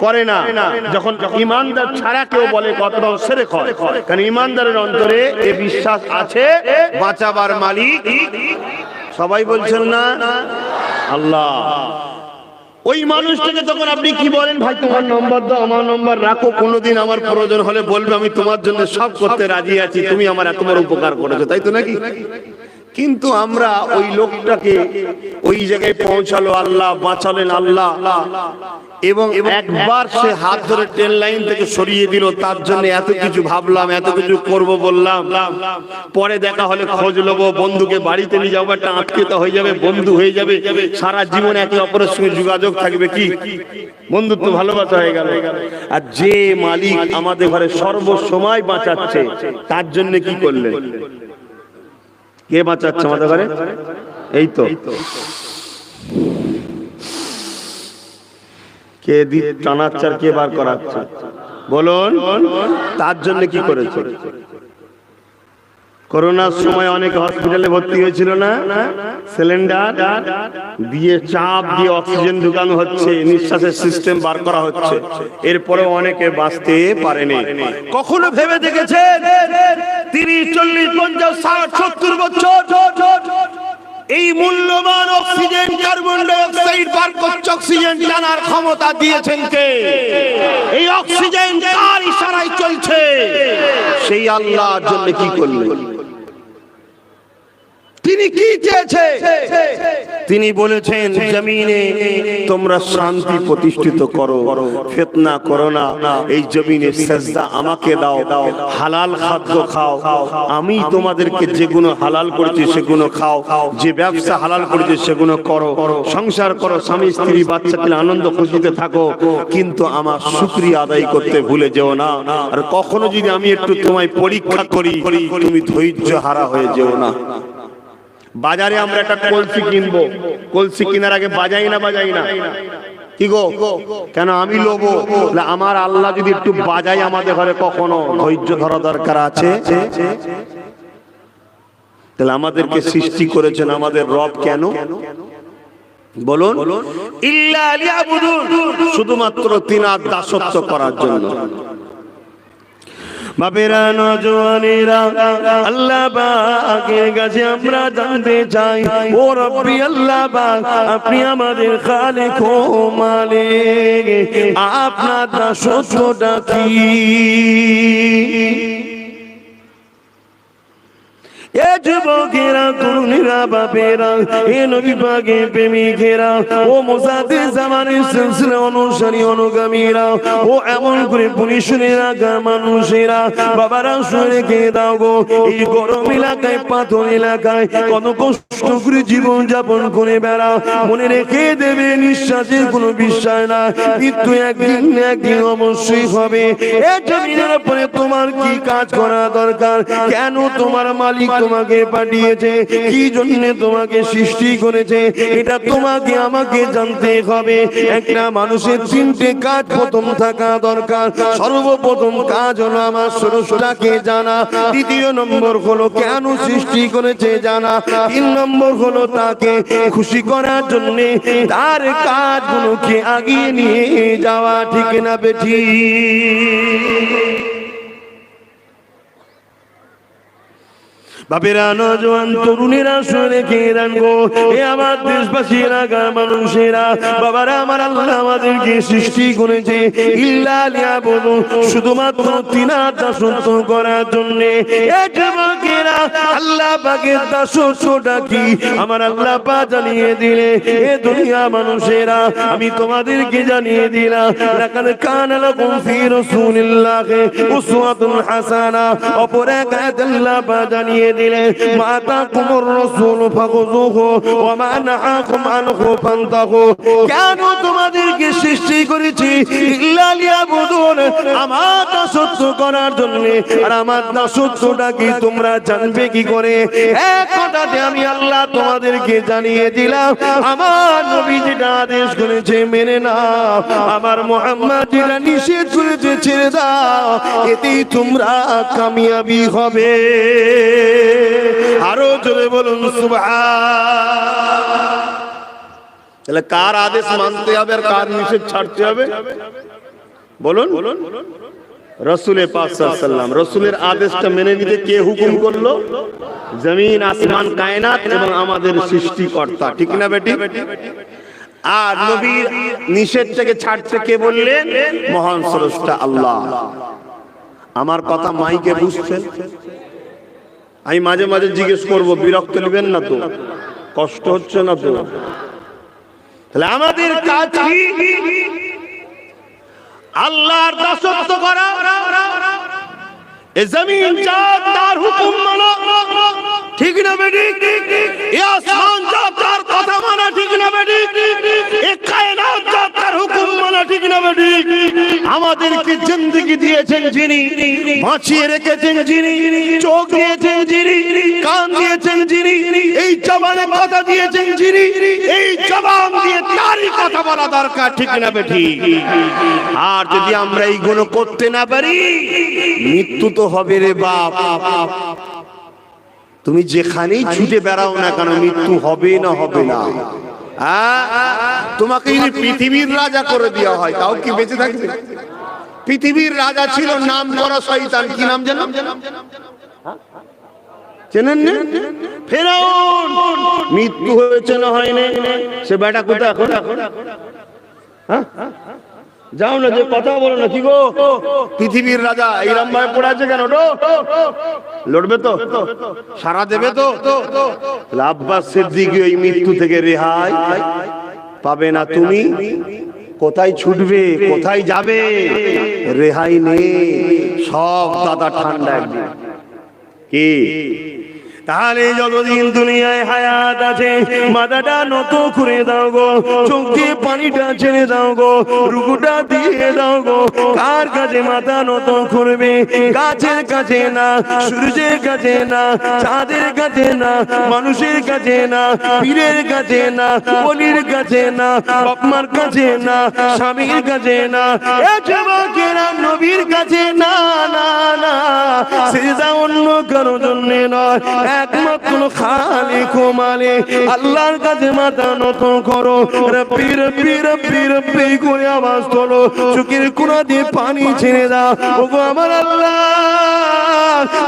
করে না। যখন ঈমানদার ছাড়া কেউ বলে কথাটাও শিরক হয়, কারণ ঈমানদারের অন্তরে এই বিশ্বাস আছে বাঁচাবার মালিক সবাই বলছেন না আল্লাহ। ওই মানুষটাকে তখন আপনি কি বলেন, ভাই তোমার নম্বর দাও, আমার নম্বর রাখো, কোনোদিন আমার প্রয়োজন হলে বলবে, আমি তোমার জন্য সব করতে রাজি আছি, তুমি আমার এত বড় উপকার করেছো, তাই তো নাকি? কিন্তু আমরা ওই লোকটাকে ওই জায়গায় পৌঁছালো আল্লাহ, বাঁচালেন আল্লাহ, এবং একবার সে হাত ধরে ট্রেন লাইন থেকে সরিয়ে দিল, তার জন্য এত কিছু ভাবলাম, এত কিছু করব বললাম, পরে দেখা হলে খোঁজ নেবো, বন্ধুকে বাড়িতে নিয়ে যাবো, একটা আত্মীয়তা হয়ে যাবে, বন্ধু হয়ে যাবে, সারা জীবন একে অপরের সঙ্গে যোগাযোগ থাকবে, কি বন্ধুত্ব ভালোবাসা হয়ে গেল। আর যে মালিক আমাদের ঘরে সর্বসময় বাঁচাচ্ছে, তার জন্য কি করলেন? কে বাঁচাচ্ছে আমাদের ঘরে? এই তো কে টানাচ্ছে আর কে বার করাচ্ছে বলুন? তার জন্য কি করেছে? করোনার সময় অনেক হসপিটালে ভর্তি হয়েছিল না, সিলিন্ডার দিয়ে চাপ দিয়ে অক্সিজেন ঢুকানো হচ্ছে, নিঃশ্বাসের সিস্টেম বার করা হচ্ছে, এরপরে অনেকে বাঁচতে পারেনি। কখনো ভেবে দেখেছেন 30, 40, 50, 60, 70 বছর এই মূল্যবান অক্সিজেন, কার্বন ডাই অক্সাইড বার করছে, অক্সিজেন টানার ক্ষমতা দিয়েছেন কে? এই অক্সিজেন কার ইশারায় চলছে? সেই আল্লাহর জন্য কি করলেন? তিনি কি চেয়েছে? তিনি বলেছেন জমিনে তোমরা শান্তি প্রতিষ্ঠিত করো, ফিতনা করো না, এই জমিনে সিজদা আমাকে দাও, হালাল খাদ্য খাও, আমি তোমাদেরকে যেগুলো হালাল করেছি সেগুলো খাও, যে ব্যবসা হালাল করেছি সেগুলো করো, সংসার করো, স্বামী স্ত্রী বাচ্চা পেলে আনন্দ খুশিতে থাকো, কিন্তু আমার শুকরিয়া আদায় করতে ভুলে যেও না। আর কখনো যদি আমি একটু তোমায় পরীক্ষা করি, তুমি ধৈর্য হারা হয়ে যেও না। বাজারে আমরা একটা কলসি কিনবো, কলসি কেনার আগে বাজাই না কি গো? কেন? আমি লোবো, আমার আল্লাহ যদি একটু বাজাই আমাদের ঘরে, কখনো ধৈর্য ধরা দরকার আছে। তাহলে আমাদেরকে সৃষ্টি করেছেন আমাদের রব কেন বলুন? ইল্লা লিয়াবুদুন, শুধুমাত্র তিনার দাসত্ব করার জন্য। বাপেরা, নওজওয়ানেরা, আল্লাহ পাকের কাছে আমরা জানতে চাই, ও রব্বি আল্লাহ পাক, আপনি আমাদের খালিক ও মালিক, আপনার দাসত্বটা কি? এ যুবকেরা, তরুণীরা, বাপেরা, এ নবী পাকের প্রেমিকেরা, ও মুসাফির জামানের সিলসিলা অনুসারী অনুগামীরা, ও এমন করে পুলিশেরা, মানুষেরা, বাবারা শুনে কে দাও গো, এই গরম এলাকায়, পাথর এলাকায় কত কষ্ট করে জীবন যাপন করে বেড়াও, মনে রেখে দেবে নিঃশ্বাসের কোনো বিশ্বাস না, মৃত্যু একদিন না একদিন অবশ্যই হবে। এ জমিনের উপরে তোমার কি কাজ করা দরকার? কেন তোমার মালিক তোমাকে পাঠিয়েছে? কি জন্য তোমাকে সৃষ্টি করেছে? এটা তোমাকে আমাকে জানতে হবে। একটা মানুষের 3টে কাজ প্রথম থাকা দরকার। সর্বপ্রথম কাজ হলো আমার স্রষ্টাকে জানা, দ্বিতীয় নম্বর হলো কেন সৃষ্টি করেছে জানা, 3 নম্বর হলো তাকে খুশি করার জন্য তার কাজগুলোকে এগিয়ে নিয়ে যাওয়া। ঠিক না বেঠি? বাপেরা, নওজওয়ান, তরুণেরা শুনে কে রাখবো, এ আমার দেশবাসীরা, গ্রামের মানুষেরা, বাবারা আমার, আল্লাহ আমাদেরকে সৃষ্টি করেছে ইল্লা লিয়াবুদু, শুধুমাত্র তিনার দাসত্ব করার জন্য। এ যুবকেরা, আল্লাহ পাকের দাসত্বটা কি আমার আল্লাহ পাক জানিয়ে দিলে। এ দুনিয়া মানুষেরা, আমি তোমাদেরকে জানিয়ে দিলাম, লাকাদ কানা লাকুম ফি রাসূলিল্লাহি উসওয়াতুন হাসানা। অপর এক আয়াত আল্লাহ পাক জানিয়ে দিলে, মা তাকুমুর রাসূল ফাখুযুহু ওয়া মা নাহাকুম আনহু ফান্তাহু। কেন তোমাদেরকে সৃষ্টি করেছি? ইল্লা লিয়াবুদুন, আমার দাসত্ব করার জন্য। আর আমার দাসত্বটা কি তোমরা জানবে কি করে? এক কথাতে আমি আল্লাহ তোমাদেরকে জানিয়ে দিলাম, আমার নবী যেটা আদেশ করেছে মেনে নাও, আমার মুহাম্মদ যেটা নিষেধ করেছে ছেড়ে দাও, এতেই তোমরা কামিয়াবি হবে। আরো জোরে বলুন সুবহান। তাহলে কার আদেশ মানতে হবে আর কার নিষেধ ছাড়তে হবে বলুন? রাসূলের পাক সাল্লাল্লাহু আলাইহি ওয়াসাল্লাম। রাসূলের আদেশটা মেনে নিতে কে হুকুম করলো? জমিন আসমান কায়নাত এবং আমাদের সৃষ্টিকর্তা, ঠিক না বেটি? আর নবীর নিষেধ থেকে ছাড়তে কে বললেন? মহান স্রষ্টা আল্লাহ। আমার কথা মাইকে বুঝছেন? আমি মাঝে মাঝে জিজ্ঞেস করব, বিরক্ত নেবেন না তো? কষ্ট হচ্ছে না তো? তাহলে আমাদের কাজ কি? আল্লাহর দাসত্ব করা, এ জমিন জাত তার হুকুম মানা, ঠিক না বেটি? এ আসমান জাত তার কথা মানা, ঠিক না বেটি? এ কায়নাত জাত তার হুকুম মানা, ঠিক না বেটি? আমাদেরকে জিন্দেগি দিয়েছেন যিনি, বাঁচিয়ে রেখেছেন যিনি, চোখ দিয়েছেন যিনি, কান দিয়েছেন যিনি, এই জবানে কথা দিয়েছেন যিনি, এই জবান দিয়ে তারই কথা বলা দরকার, ঠিক না বেটি? আর যদি আমরা এইগুলো করতে না পারি, মৃত্যু তো হবে রে বাপ। তুমি যেখানেই ছুটে বেড়াও না কেন, মৃত্যু হবে না হবে না? তোমাকে যদি পৃথিবীর রাজা করে দেওয়া হয়, তাও কি বেঁচে থাকবে? পৃথিবীর রাজা ছিল নাম করা শয়তান, কি নাম জানো? চেনেন না? ফেরাউন। মৃত্যু হয়েছে না হয়নি? সে বেটা কোথায় এখন? হ্যাঁ, যাও না, যে কথা বলো না, কি গো? পৃথিবীর রাজা এইরকম ভাবে পড়ে আছে কেন? লড়বে তো? সারা দেবে তো? আব্বাস সিদ্দিক এই মৃত্যু থেকে রেহাই পাবে না। তুমি কোথায় ছুটবে, কোথায় যাবে? রেহাই নেই, সব দাদা ঠান্ডা একদিন। কি তাহলে যতদিন দুনিয়ায় হায়াত আছে, মাথাটা নত করে দাও গো, চোখ দিয়ে পানিটা ছেড়ে দাও গো, রুকুটা দিয়ে দাও গো। কার কাছে মাথা নত করবে? গাছের কাছে না, সূর্যের কাছে না, চাঁদের কাছে না, মানুষের কাছে না, পীরের কাছে না, ওলির কাছে না, বাপমার কাছে না, স্বামীর কাছে না, যুবকেরা নবীর কাছে না, না না, সিজদা অন্য কারো জন্য নয়, একমাত্র খালিক ও মালিক আল্লাহর কাছে মাথা নত করো। রব্বি রব্বি রব্বি রব্বি করে আওয়াজ তোলো, চোখের কোণা দিয়ে পানি ছেড়ে দাও। ওগো আমার আল্লাহ,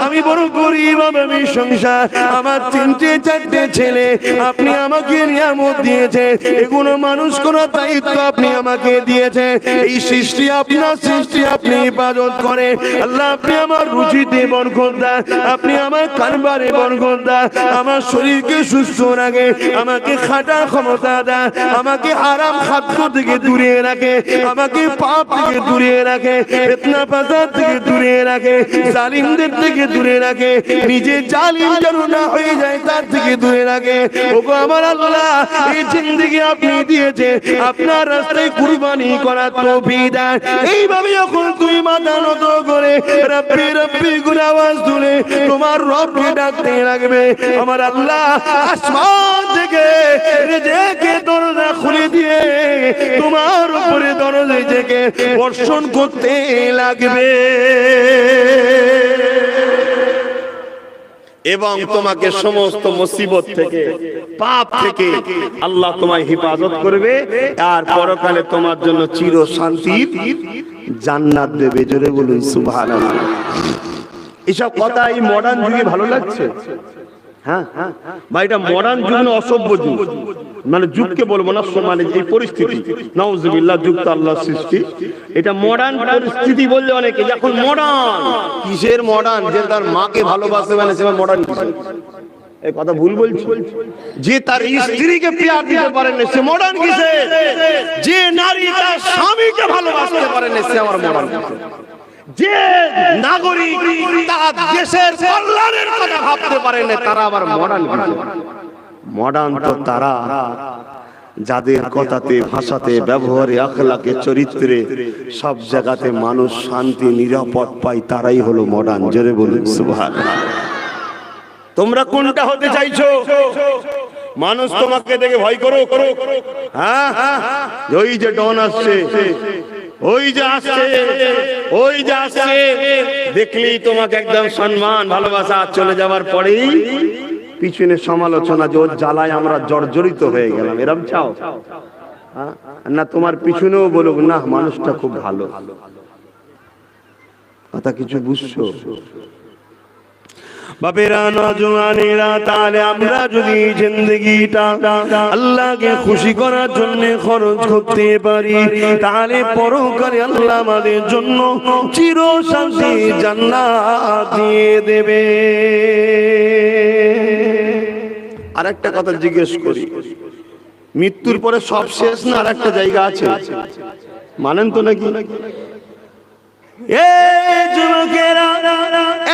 আমি বড় গরিব, আমি সংসার, আমার 3-4 ছেলে, আপনি আমাকে নিয়ামত দিয়েছেন, এগুলো মানুষ করার দায়িত্ব আপনি আমাকে দিয়েছেন। এই সৃষ্টি আপনার সৃষ্টি, আপনি ইবাদত করেন আল্লাহ। আপনি আমার রুচিতে বরকত দেন, আপনি আমার কারবারে বরকত দেন, আমার শরীরকে সুস্থ রাখে, আমাকে খাটার ক্ষমতা দেন, আমাকে হারাম খাদ্য থেকে দূরে রাখে, আমাকে পাপ থেকে দূরে রাখে, ফিতনা ফাসাদ থেকে দূরে রাখে, জালিমদের থেকে দূরে রাখে, নিজে জালিম যেন না হয়ে যায় তার থেকে দূরে রাখে। ওগো আমার আল্লাহ, এই জিন্দেগি আপনি দিয়েছেন, আপনার রাস্তায় কুরবানি করার তৌফিক দেন। এইভাবে যখন তুই মাথা নত করে রব্বি রব্বি করে আওয়াজ তুলে তোমার রবকে ডাকতে লাগবে, আমার আল্লাহ আসমান থেকে রিজিকের দরজা খুলে দিয়ে তোমার উপরে দরজা থেকে বর্ষণ করতে লাগবে এবং তোমাকে সমস্ত মুসিবত থেকে, পাপ থেকে আল্লাহ তোমায় হেফাজত করবে। আর পরকালে তোমার জন্য চির শান্তির জান্নাত দেবে। জোরে বলুন সুবহানাল্লাহ। এসব কথা এই মডার্ন যুগে ভালো লাগছে? হ্যাঁ ভাই, এটা মডার্ন যুগ না অসভ্য যুগ? মানে যুগকে বলবো না, মানে এই পরিস্থিতি, নাউজুবিল্লাহ, যুগ তো আল্লাহর সৃষ্টি। এটা মডার্ন পরিস্থিতি বললে অনেকে, এখন মডার্ন কিসের মডার্ন? যে তার মাকে ভালোবাসে মানে সে মডার্ন কিসের? এই কথা ভুল বলছি। যে তার স্ত্রীকে প্যার দিতে পারে না সে মডার্ন কিসের? যে নারী তার স্বামীকে ভালোবাসতে পারে না সে আমার মডার্ন কিসের? যে নাগরিক তার দেশের কল্যাণের কথা ভাবতে পারে না তারা আবার মডার্ন কিসের? মডার্ন তো তারা যাদের কথাতে, ভাষাতে, ব্যবহারে, আখলাকে, চরিত্রে, সব জায়গাতে মানুষ শান্তি নিরাপদ পায়, তারাই হলো মডার্ন। জোরে বলুন সুবহানাল্লাহ। তোমরা কোনটা হতে চাইছো? মানুষ তোমাকে দেখে ভয় করো? হ্যাঁ, ওই যে ডন আসছে, ওই যে আসছে, ওই যে আসছে, দেখলেই তোমাকে একদম সম্মান ভালোবাসা, চলে যাওয়ার পরেই পিছনে সমালোচনা, যে ওর জ্বালায় আমরা জর্জরিত হয়ে গেলাম। এরকম চাও? না তোমার পিছনেও বলুক না মানুষটা খুব ভালো, কথা কিছু বুঝছো? বাপেরা নওজওয়ানেরা, তাহলে আমরা যদি জিন্দেগিটা আল্লাহকে খুশি করার জন্য খরচ করতে পারি, তাহলে পরকালে আল্লাহ আমাদের জন্য চির শান্তি জান্নাত দিয়ে দেবে। আরেকটা কথা জিজ্ঞেস করি, মৃত্যুর পরে সব শেষ না আরেকটা জায়গা আছে? মানেন তো নাকি? এই যুবকেরা,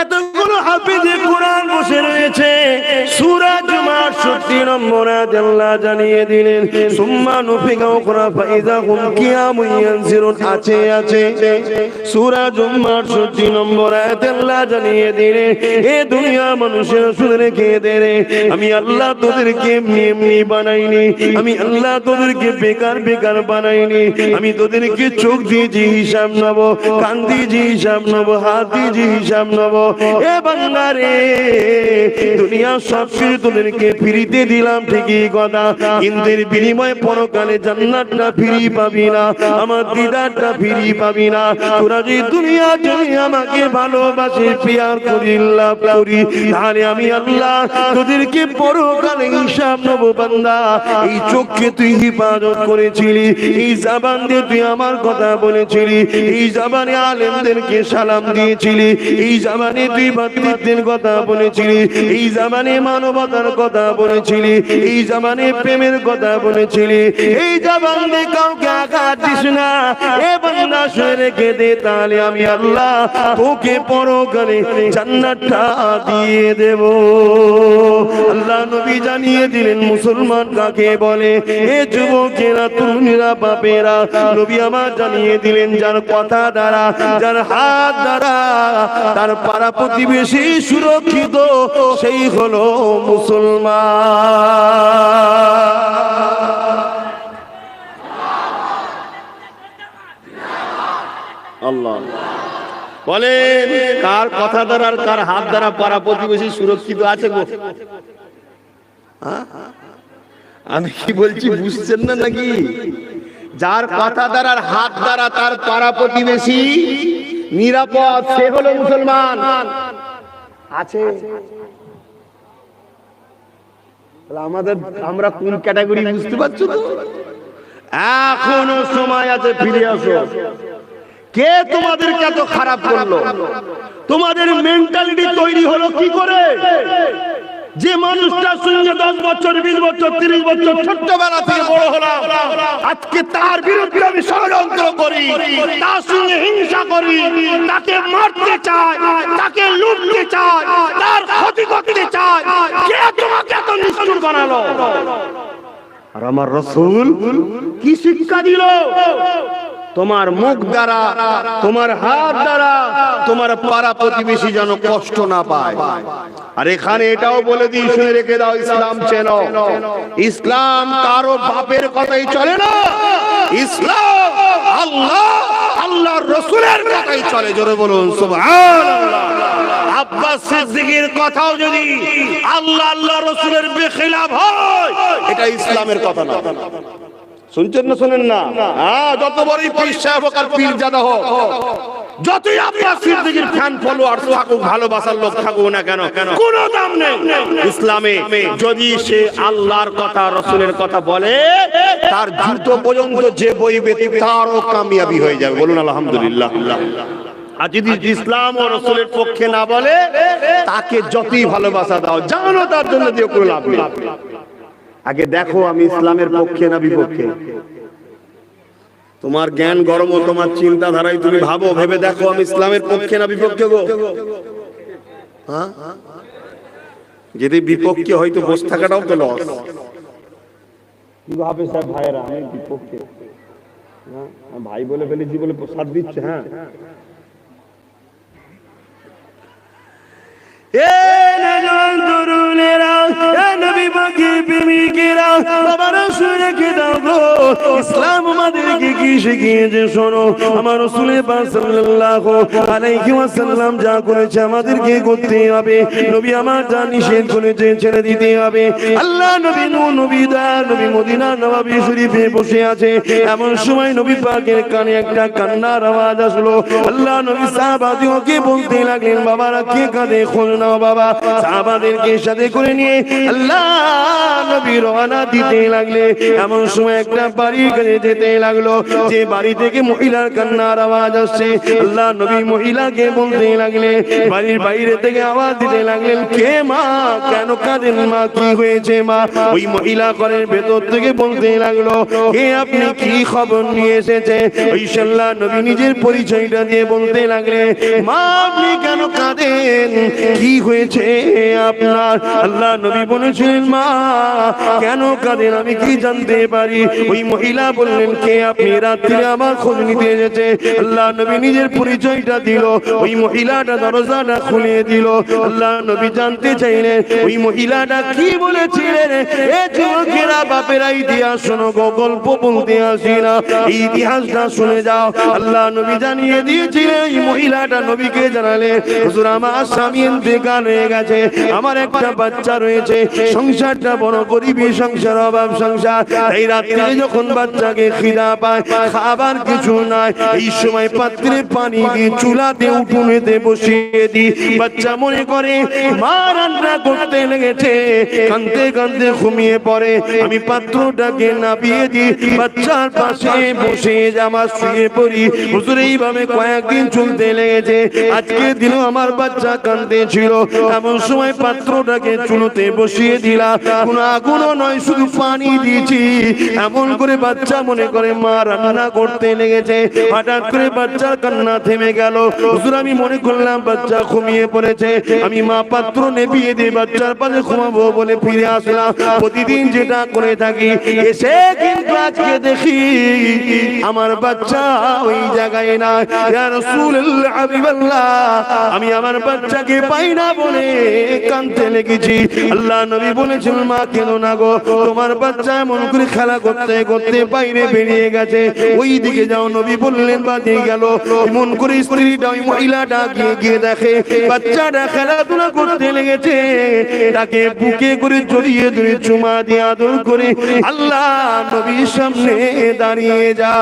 এতগুলো হাফেজে কোরআন বসে রয়েছে, সূরা জুমার 60 নম্বর আয়াত আল্লাহ জানিয়ে দিলেন, সুম্মা নুফিকা উখরা ফাইযা হুম কিয়ামুন ইয়ানজিরুন। আছে সূরা জুমার 60 নম্বর আয়াত আল্লাহ জানিয়ে দিলেন, এ দুনিয়া মানুষের শুনে রেখে দে রে, আমি আল্লাহ তোদেরকে এমনি বানাইনি, আমি আল্লাহ তোদেরকে বেকার বেকার বানাইনি, আমি তোদেরকে চোখ দিয়ে যে হিসাব নেব, কান দিয়ে যে হিসাব নেব, হাত দিয়ে যে হিসাব নেব। এ বান্দা রে, দুনিয়া সব কিছু তোদেরকে ফ্রিতে দিলাম ঠিকই কথা, কিন্তু এর বিনিময়ে পরকালে জান্নাতটা ফ্রি পাবি না, আমার দিদারটা ফ্রি পাবি না। তোরা যে দুনিয়া যদি আমাকে ভালোবাসে প্যার করি লাভ করি, তাহলে আমি আল্লাহ তোদেরকে পরকালে হিসাব নেব। বান্দা, এই চোখকে তুই হিফাজত করেছিলি, এই জবান দিয়ে তুই আমার কথা বলেছিলি, এই জবানে আলেমদেরকে সালাম দিয়েছিলি, এই জবানে তুই ভাতৃত্বের কথা বলেছিলি, এই জবানে মানবতার কথা বলেছিলি, এই জবানে প্রেমের কথা বলেছিলি, এই জবান দিয়ে কাউকে আঘাত দিস না। এ বান্দা শুনে রেখে দে, তাহলে আমি আল্লাহ তোকে পরকালে জান্নাতটা দিয়ে দেব। আল্লাহ নবী জানিয়ে দিলেন মুসলমান কাকে বলে। এ যুবকেরা, তরুণীরা, বাপেরা, নবী আমার জানিয়ে দিলেন, যার কথা দ্বারা, যার হাত দ্বারা তার পাড়া প্রতিবেশী সুরক্ষিত, সেই হলো মুসলমান। আল্লাহ বলেন, কার কথা দ্বারা আর কার হাত দ্বারা পাড়া প্রতিবেশী সুরক্ষিত আছে গো? আমি কি বলছি বুঝছেন না নাকি? যার কথা দ্বারা আর হাত দ্বারা তার পাড়া প্রতিবেশী নিরাপদ, সে হলো মুসলমান। আছে আমাদের, আমরা কোন ক্যাটাগরি বুঝতে পারছো তো? এখনো সময় আছে, ফিরে আসো। কে তোমাদেরকে এত খারাপ করলো? তোমাদের মেন্টালিটি তৈরি হলো কি করে? যে মানুষটা সঙ্গে 10 বছর, 20 বছর, 30 বছর ছোট্টবেলা থেকে বড় হলাম, আজকে তার বিরুদ্ধে আমি ষড়যন্ত্র করি, তার সঙ্গে হিংসা করি, তাকে মারতে চাই, তাকে লুটতে চাই, তার ক্ষতি করতে চাই। কে তোমাকে এত নিষ্ঠুর বানালো? আর আমার রাসূল কি শিক্ষা দিল? তোমার মুখ দ্বারা, তোমার হাত দ্বারা তোমার পাড়া প্রতিবেশী যেন কষ্ট না পায়। আর এখানে এটাও বলে দিই, শুনে রেখে দাও, ইসলাম চেনো। ইসলাম কারো বাপের কথাই চলে না, ইসলাম আল্লাহ, আল্লাহর রাসূলের কথাই চলে। জোরে বলুন সুবহানাল্লাহ। আব্বাস সিদ্দিকের কথাও যদি আল্লাহ, আল্লাহ রাসূলের বেখিলাফ হয়, এটা ইসলামের কথা না। শুনছেন না? শুনেন না? হ্যাঁ, যত বড়ই পীর সাহেব হোক আর পীরজাদা হোক, যতই আব্বাস সিদ্দিকের ফ্যান ফলোয়ার থাকুক, ভালোবাসার লোক থাকুক না কেন, কোনো দাম নেই। ইসলামে যদি সে আল্লাহর কথা, রাসূলের কথা বলে, তার জুতো পর্যন্ত যে বইবে তারও কামিয়াবি হয়ে যাবে। বলুন আলহামদুলিল্লাহ। আর যদি ইসলাম ও রাসূলের পক্ষে না বলে, তাকে যতই ভালোবাসা দাও, জানো তার জন্য দিয়ে কোনো লাভ নেই। আগে দেখো আমি ইসলামের পক্ষে না বিপক্ষে। তোমার জ্ঞান গরম ও তোমার চিন্তাধারায় তুমি ভাবো, ভেবে দেখো আমি ইসলামের পক্ষে না বিপক্ষে গো। হ্যাঁ, যদি বিপক্ষে হয়তো বসে থাকাটাও তো লস। কি ভাবে সব ভাইরা আমি বিপক্ষে? হ্যাঁ, ভাই বলে ফেলেছি বলে সাথ দিচ্ছে। হ্যাঁ, এ নজওয়ান তরুণেরা, নবী পাকের প্রেমিকেরা বাবারা শুনে রেখে দাও গো, ইসলাম আমাদেরকে কি শিখিয়েছে শোনো। আমার রাসূল পাক সাল্লাল্লাহু আলাইহি ওয়াসাল্লাম যা করেছে আমাদেরকে করতে হবে, নবী আমার যা নিষেধ করেছে ছেড়ে দিতে হবে। আল্লাহ নবী নবী দা নবী মদিনা নববী শরীফে বসে আছে, এমন সময় নবী পাকের কানে একটা কান্নার আওয়াজ আসলো। আল্লাহ নবী সাহাবাদেরকে বলতে লাগলেন, বাবারা কে কাঁদে খোঁজ নাও বাবা। সাহাবাদেরকে সাথে করে নিয়ে আল্লাহ নবী রওনা দিতে লাগলে, এমন সময় একটা বাড়ির কাছে যেতে লাগলো, যে বাড়ি থেকে মহিলার কান্নার আওয়াজ আসছে। আল্লাহ নবী মহিলাকে বলতে লাগলে, বাড়ির বাইরে থেকে আওয়াজ দিতে লাগলেন, কে মা, কেন কাঁদেন মা, কি হয়েছে মা? ওই মহিলা ঘরের ভেতর থেকে বলতে লাগলো, কে আপনি, কি খবর নিয়ে এসেছে? ওই আল্লাহ নবী নিজের পরিচয়টা দিয়ে বলতে লাগলে, মা আপনি কেন কাঁদেন, কি হয়েছে আপনার? আল্লাহ নবী বলেছিলেন, মা কেন কাঁদেন আমি কি জানতে পারি? ওই মহিলা বললেন, কে আপনি, রাত্রে আমার খোঁজ নিতে এসেছে। আল্লাহ নবী নিজের পরিচয়টা দিল, ওই মহিলাটা দরজাটা খুলে দিল। আল্লাহ নবী জানতে চাইলেন ওই মহিলাটা কি বলেছিলেন। এ যুবকেরা বাপেরা ইতিহাস শোনো গো, গল্প বলতে আসি না, এই ইতিহাসটা শুনে যাও। আল্লাহ নবী জানিয়ে দিয়েছিলেন, এই মহিলাটা নবীকে জানালেন, হুজুর আমার স্বামী ইন্তেকাল হয়ে গেছে, আমার একটা বাচ্চা রয়েছে, সংসারটা বড় গরিবী সংসার, অভাব সংসার। এই রাত্রে যখন বাচ্চাকে খিদা পায়, খাবার কিছু নাই, এই সময় পাত্রে পানি দিয়ে চুলাতে উঠোনেতে বসিয়ে দিই। বাচ্চা মনে করে মা রান্না করতে লেগেছে, কাঁদতে কাঁদতে ঘুমিয়ে পড়ে। আমি পাত্রটাকে নামিয়ে দিই, বাচ্চার পাশে বসে জামা শুয়ে পড়ি। হুজুর এইভাবে কয়েকদিন চলতে লেগেছে। আজকে দিনও আমার বাচ্চা কাঁদতে ছিল, এমন সময় পাত্রটাকে চুলোতে বসিয়ে দিলাম, কোনো আগুনও নয়, শুধু পানি দিয়েছি। এমন করে বাচ্চা মনে করে মা রান্না করতে লেগেছে। হঠাৎ করে বাচ্চার কান্না থেমে গেল। হুজুর আমি মনে করলাম বাচ্চা ঘুমিয়ে পড়েছে, আমি মা পাত্র নেভিয়ে দিয়ে বাচ্চার পাশে ঘুমাবো বলে ফিরে আসলাম, প্রতিদিন যেটা করে থাকি। এসে কিন্তু আজকে দেখি আমার বাচ্চা ওই জায়গায় না। ইয়া রাসূলুল্লাহ হাবিবাল্লাহ, আমি আমার বাচ্চাকে পাই না বলে কাঁদতে লেগেছি। আল্লাহ নবী বলেছেন, মা কেন না গো, তোমার বাচ্চা এমন করে খেলা করতে করতে বাইরে বেরিয়ে গেছে, ওই দিকে যাও। নবী বললেন বাদে গেল। এমন করে স্ত্রীটা ওই মহিলাটা গিয়ে দেখে বাচ্চাটা খেলাধুলা করতে লেগেছে, তাকে বুকে করে জড়িয়ে ধরে চুমা দিয়ে আদর করে আল্লাহ নবীর সামনে দাঁড়িয়ে যা।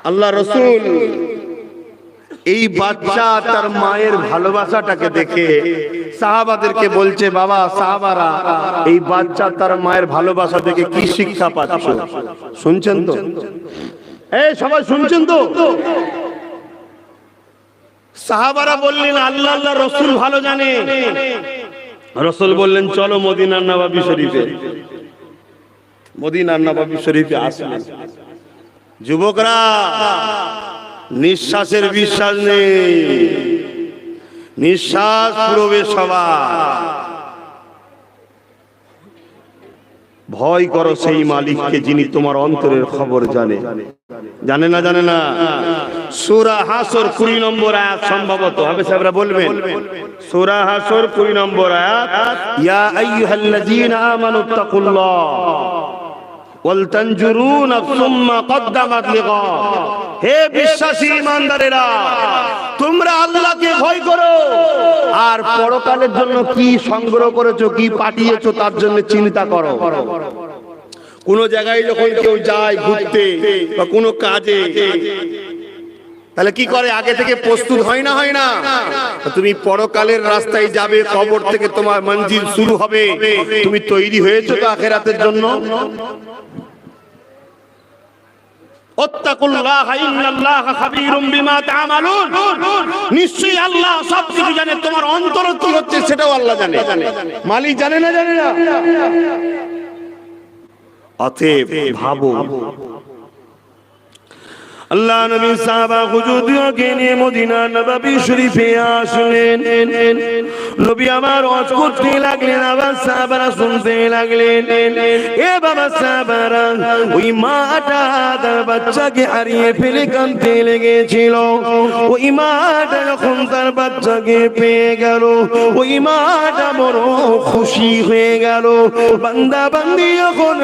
আল্লাহ রাসূল এই বাচ্চা তার মায়ের ভালোবাসাটাকে দেখে সাহাবাদেরকে বলছে, বাবা সাহাবারা, এই বাচ্চা তার মায়ের ভালোবাসা দেখে কি শিক্ষা পাচ্ছ? শুনছেন তো? এই সবাই শুনছেন তো? সাহাবারা বললেন, আল্লাহ আল্লাহ রাসূল ভালো জানে। রাসূল বললেন, চলো মদিনার নববী শরীফে। মদিনার নববী শরীফে আসলেন। যুবকরা, নিঃশ্বাসের বিশ্বাস নেই, নিঃশ্বাস পুরোবে সবার। ভয় করো সেই মালিককে যিনি তোমার অন্তরের খবর জানে। জানে না? জানে না? সূরা হাসর 20 নম্বর আয়াত সম্ভবত হবে, সাহেবরা বলবেন। সূরা হাসর 20 নম্বর আয়াত, ইয়া আইয়ুহাল্লাযীনা আমানুত্তাকুল্লাহ ওয়াল তানজুরু নাফসুম মা কদ্দামাত লিগাদ। হে বিশ্বাসী ঈমানদারেরা, তোমরা আল্লাহকে ভয় করো আর পরকালের জন্য কি সংগ্রহ করেছো, কি পাঠিয়েছো তার জন্য চিন্তা করো। কোন জায়গায় যখন কেউ যায় ঘুরতে বা কোনো কাজে, তাহলে কি করে? আগে থেকে প্রস্তুত হয় না? হয় না? তুমি পরকালের রাস্তায় যাবে, কবর থেকে তোমার মঞ্জিল শুরু হবে, তুমি তৈরি হয়েছো তো আখিরাতের জন্য? নিশ্চয়ই আল্লাহ সবকিছু জানে, তোমার অন্তর কি হচ্ছে সেটাও আল্লাহ জানে। মালিক জানে না? জানে না? অতএব ভাবো, আল্লাহ নবী সাহাবা হুজুরকে নিয়ে মদিনা নববী শরীফে আসলেন। নবী আমার ওয়াজ করতে লাগলেন, আবার সাহাবারা শুনতে লাগলেন। এ বাবা সাহাবারা, ওই মাটা তার বাচ্চাকে হারিয়ে ফেলে কাঁদতে লেগেছিল। ওই মাটা যখন তার বাচ্চাকে পেয়ে গেল, ওই মাটা বড় খুশি হয়ে গেল। বান্দা বান্দি যখন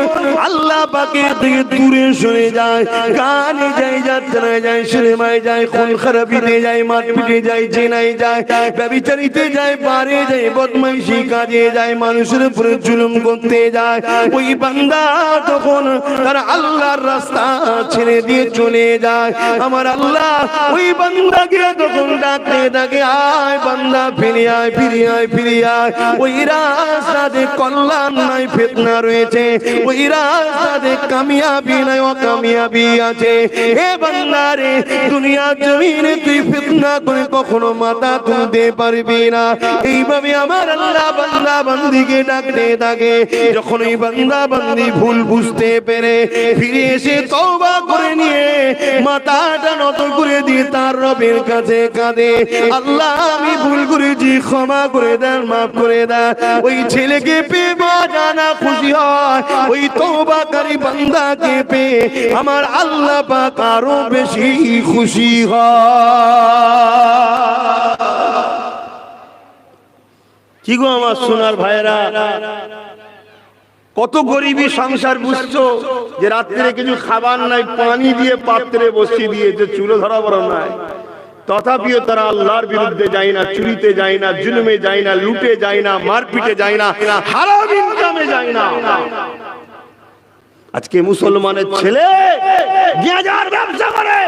আল্লাহ পাকের থেকে দূরে সরে যায়, গানে যায়, যাত্রায় যায়, সিনেমায় যায়, খুন খারাপিতে যায়, মারপিটে যায়, জেনায় যায়, ব্যভিচারিতে যায়, বারে যায়, বদমাইশি কাজে যায়, মানুষের উপরে জুলুম করতে যায়, ওই বান্দা তখন তার আল্লাহর রাস্তা ছেড়ে দিয়ে চলে যায়। আমার আল্লাহ ওই বান্দাকে তখন ডাকতে থাকে, আয় বান্দা ফিরে আয়, ফিরে আয়, ফিরে আয়। ওই রাস্তাতে কল্যাণ নাই, ফিতনা রয়েছে, ওই রাস্তাতে কামিয়াবি নাই, অকামিয়াবি আছে। হে বান্দা রে, দুনিয়া জমিনে তুই ফিতনা করে কখনো মাথা তুলতে পারবি না। এইভাবে আমার আল্লাহ বান্দা বান্দিকে ডাকতে থাকে। যখন এই বান্দা বান্দি ভুল বুঝতে পেরে ফিরে এসে তওবা করে নিয়ে মাথাটা নত করে দিয়ে তার রবের কাছে কাঁদে, আল্লাহ আমি ভুল করেছি, ক্ষমা করে দেন, মাফ করে দেন। ওই ছেলেকে পেয়ে মা জানা খুশি হয়, ওই তওবাকারী বান্দাকে পেয়ে আমার আল্লাহ পাক আরো বেশি খুশি হয়। কি গো আমার সোনার ভাইরা, কত গরিবী সংসার বুঝছো যে রাত্রে কিছু খাবার নাই, পানি দিয়ে পাত্রে বসিয়ে দিয়েছে, চুলো ধরা বড় নাই, তথাপিও তারা আল্লাহর বিরুদ্ধে যায় না, চুরিতে যায় না, জুলুমে যায় না, লুটে যায় না, মারপিটে যায় না, হারাম ইনকামে যায় না। আজকে মুসলমানের ছেলে গাঁজার ব্যবসা করে,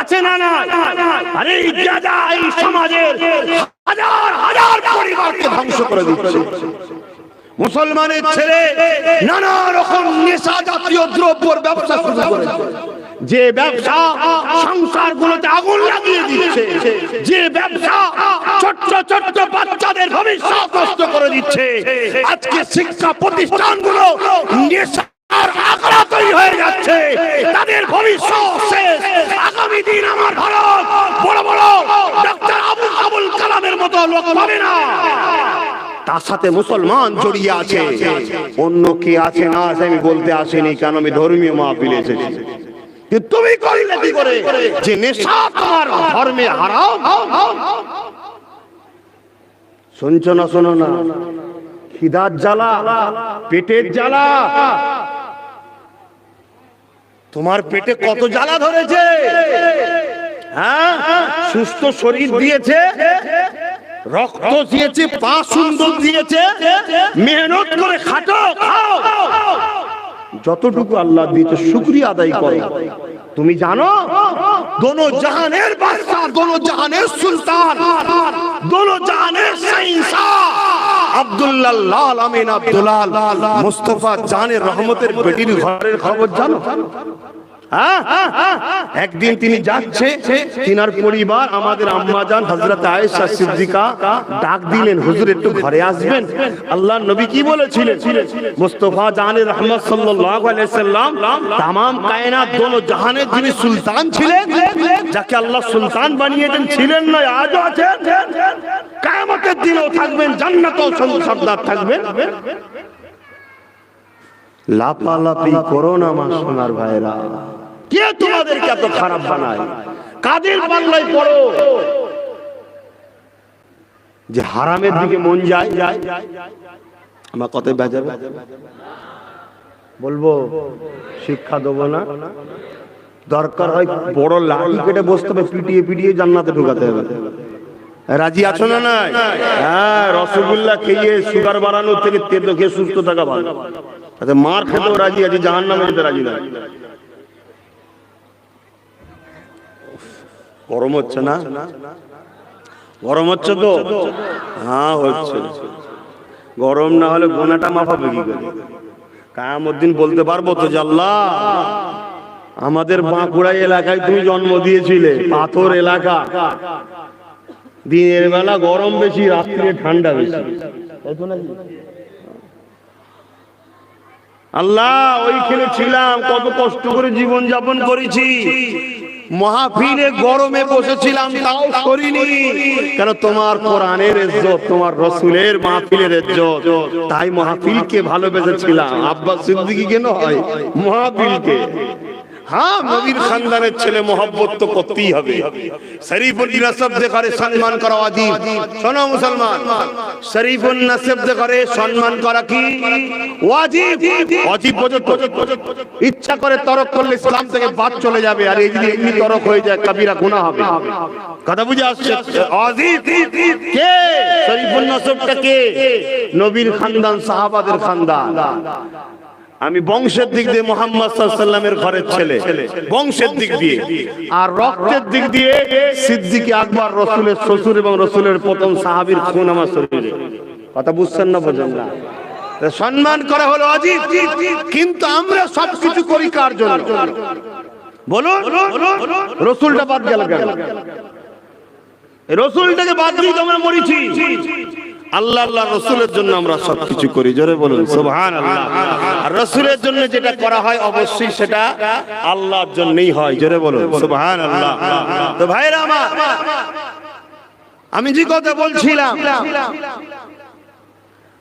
আছে না না? আরে এই গাঁজা এই সমাজের হাজার হাজার পরিবারকে ধ্বংস করে দিচ্ছে। মুসলমানের ছেলে নানা রকম নেশা জাতীয় দ্রব্যের ব্যবসা শুরু করেছে, যে ব্যবসা সংসারগুলোতে আগুন লাগিয়ে দিচ্ছে, যে ব্যবসা ছোট্ট ছোট্ট বাচ্চাদের ভবিষ্যৎ নষ্ট করে দিচ্ছে। আজকে শিক্ষা প্রতিষ্ঠানগুলো নেশা আখড়া তৈরি হয়ে যাচ্ছে, তাদের ভবিষ্যৎ শেষ। আগামী দিন আমার ভারত বড় বড় ডক্টর আবুল কালামের মতো লোক পাবে না। তার সাথে মুসলমান জড়িয়ে আছে, অন্য কে আছে না আছে আমি বলতে আসিনি, কারণ আমি ধর্মীয় মাহফিলে এসেছি। তুমি করলে কি করে যে নেশা তোমার ধর্মে হারাম? শুনছো না? শোনো না, খিদার জ্বালা, পেটের জ্বালা, তোমার পেটে কত জ্বালা ধরেছে। হ্যাঁ, সুস্থ শরীর দিয়েছে, রক্ত দিয়েছে, পা সুন্দর দিয়েছে, মেহনত করে খাটো, খাও, যতটুকু আল্লাহ দিয়েছে শুকরিয়া আদায় করো। তুমি জানো দোনো জাহানের বাদশা, দোনো জাহানের সুলতান, দোনো জাহানের শাহনশাহ আব্দুল্লাহ লাল আমিন আব্দুল্লাহ মুস্তাফা জানের রহমতের বেটির ঘরের খবর জানো? একদিন তিনি যাচ্ছে, তিনার পরিবার আমাদের আম্মাজান হযরত আয়েশা সিদ্দিকা ডাক দিলেন, হুজুর একটু ঘরে আসবেন। আল্লাহর নবী কি বলেছিলেন? মুস্তাফা জানের রহমত সাল্লাল্লাহু আলাইহি সাল্লাম तमाम কায়নাত দোনো জাহানের যিনি সুলতান ছিলেন, যাকে আল্লাহ সুলতান বানিয়েছেন, ছিলেন না, আজও আছেন, কিয়ামতের দিনেও থাকবেন, জান্নাতেও সর্দার থাকবেন। লাপালাপি করো না আমার সোনার ভাইরা। কে তোমাদেরকে এত খারাপ বানায়? কাদের পাল্লায় পড়ো যে হারামের দিকে মন যায়? আমার কথায় বাজাবে বলবো, শিক্ষা দেবো না, দরকার হয় বড় লাঠি কেটে বসতে হবে, পিটিয়ে পিটিয়ে জান্নাতে ঢুকাতে হবে। রাজি আছো না? না, হ্যাঁ, রসগোল্লা খেয়ে সুগার বাড়ানোর থেকে তেল খেয়ে সুস্থ থাকা ভালো। তাতে মার খেতেও রাজি আছে, জাহান্নামে যেতে রাজি না। গরম হচ্ছে না? গরম হচ্ছে তো? হ্যাঁ হচ্ছে। গরম না হলে গোনাটা মাফাবে কি করে? কিয়ামত দিন বলতে পারবো তো যে আল্লাহ আমাদের বাঁকুড়া এলাকায় তুমি জন্ম দিয়েছিলে, পাথর এলাকা, দিনের বেলা গরম বেশি, রাত্রে ঠান্ডা বেশি, তাই তো নাকি? আল্লাহ ওইখানে ছিলাম, কত কষ্ট করে জীবন যাপন করেছি, মাহফিলে গরমে বসেছিলাম তাও সরিনি, কেন তোমার কোরআনের ইজ্জত, তোমার রাসূলের মাহফিলের ইজ্জত, তাই মাহফিলকে ভালোবেসেছিলাম। আব্বাস সিদ্দিকীকে নয়, মাহফিলকে। হ্যাঁ, নবীর খানদানের ছেলে মোহাব্বত তো করতেই হবে। শরীফুল নসব দেখারে সম্মান করা ওয়াজিব। শোনো মুসলমান, শরীফুল নসব দেখারে সম্মান করা কি ওয়াজিব? ওয়াজিব বোঝো তো? ইচ্ছা করে তরক করলে ইসলাম থেকে বাদ চলে যাবে, আর এই যদি এমনি তরক হয়ে যায় কবিরা গুনাহ হবে। কথা বুঝে আসছে? ওয়াজিব কে? শরীফুল নসবটা কে? নবীর খানদান, সাহাবাদের খানদান। আমি বংশের দিক দিয়ে মুহাম্মদ সাল্লাল্লাহু আলাইহি ওয়াসাল্লামের ঘরের ছেলে, বংশের দিক দিয়ে, আর রক্তের দিক দিয়ে সিদ্দিক আকবর, রাসূলের শ্বশুর এবং রাসূলের প্রথম সাহাবীর খুন আমার শরীরে। কথা বুঝছেন না? বোঝেন না? সম্মান করা হলো ওয়াজিব, কিন্তু আমরা সবকিছু করি কার জন্য? বলুন, রাসূলটা বাদ গেল কেন? রাসূলটাকে বাদ দিয়ে আমরা মরিছি। আল্লাহ আল্লাহ রাসূলের জন্য আমরা সবকিছু করি, জোরে বলুন সুবহানাল্লাহ। আর রাসূলের জন্য যেটা করা হয় অবশ্যই সেটা আল্লাহর জন্যই হয়, জোরে বলুন সুবহানাল্লাহ। তো ভাইরা আমার, আমি যে কথা বলছিলাম,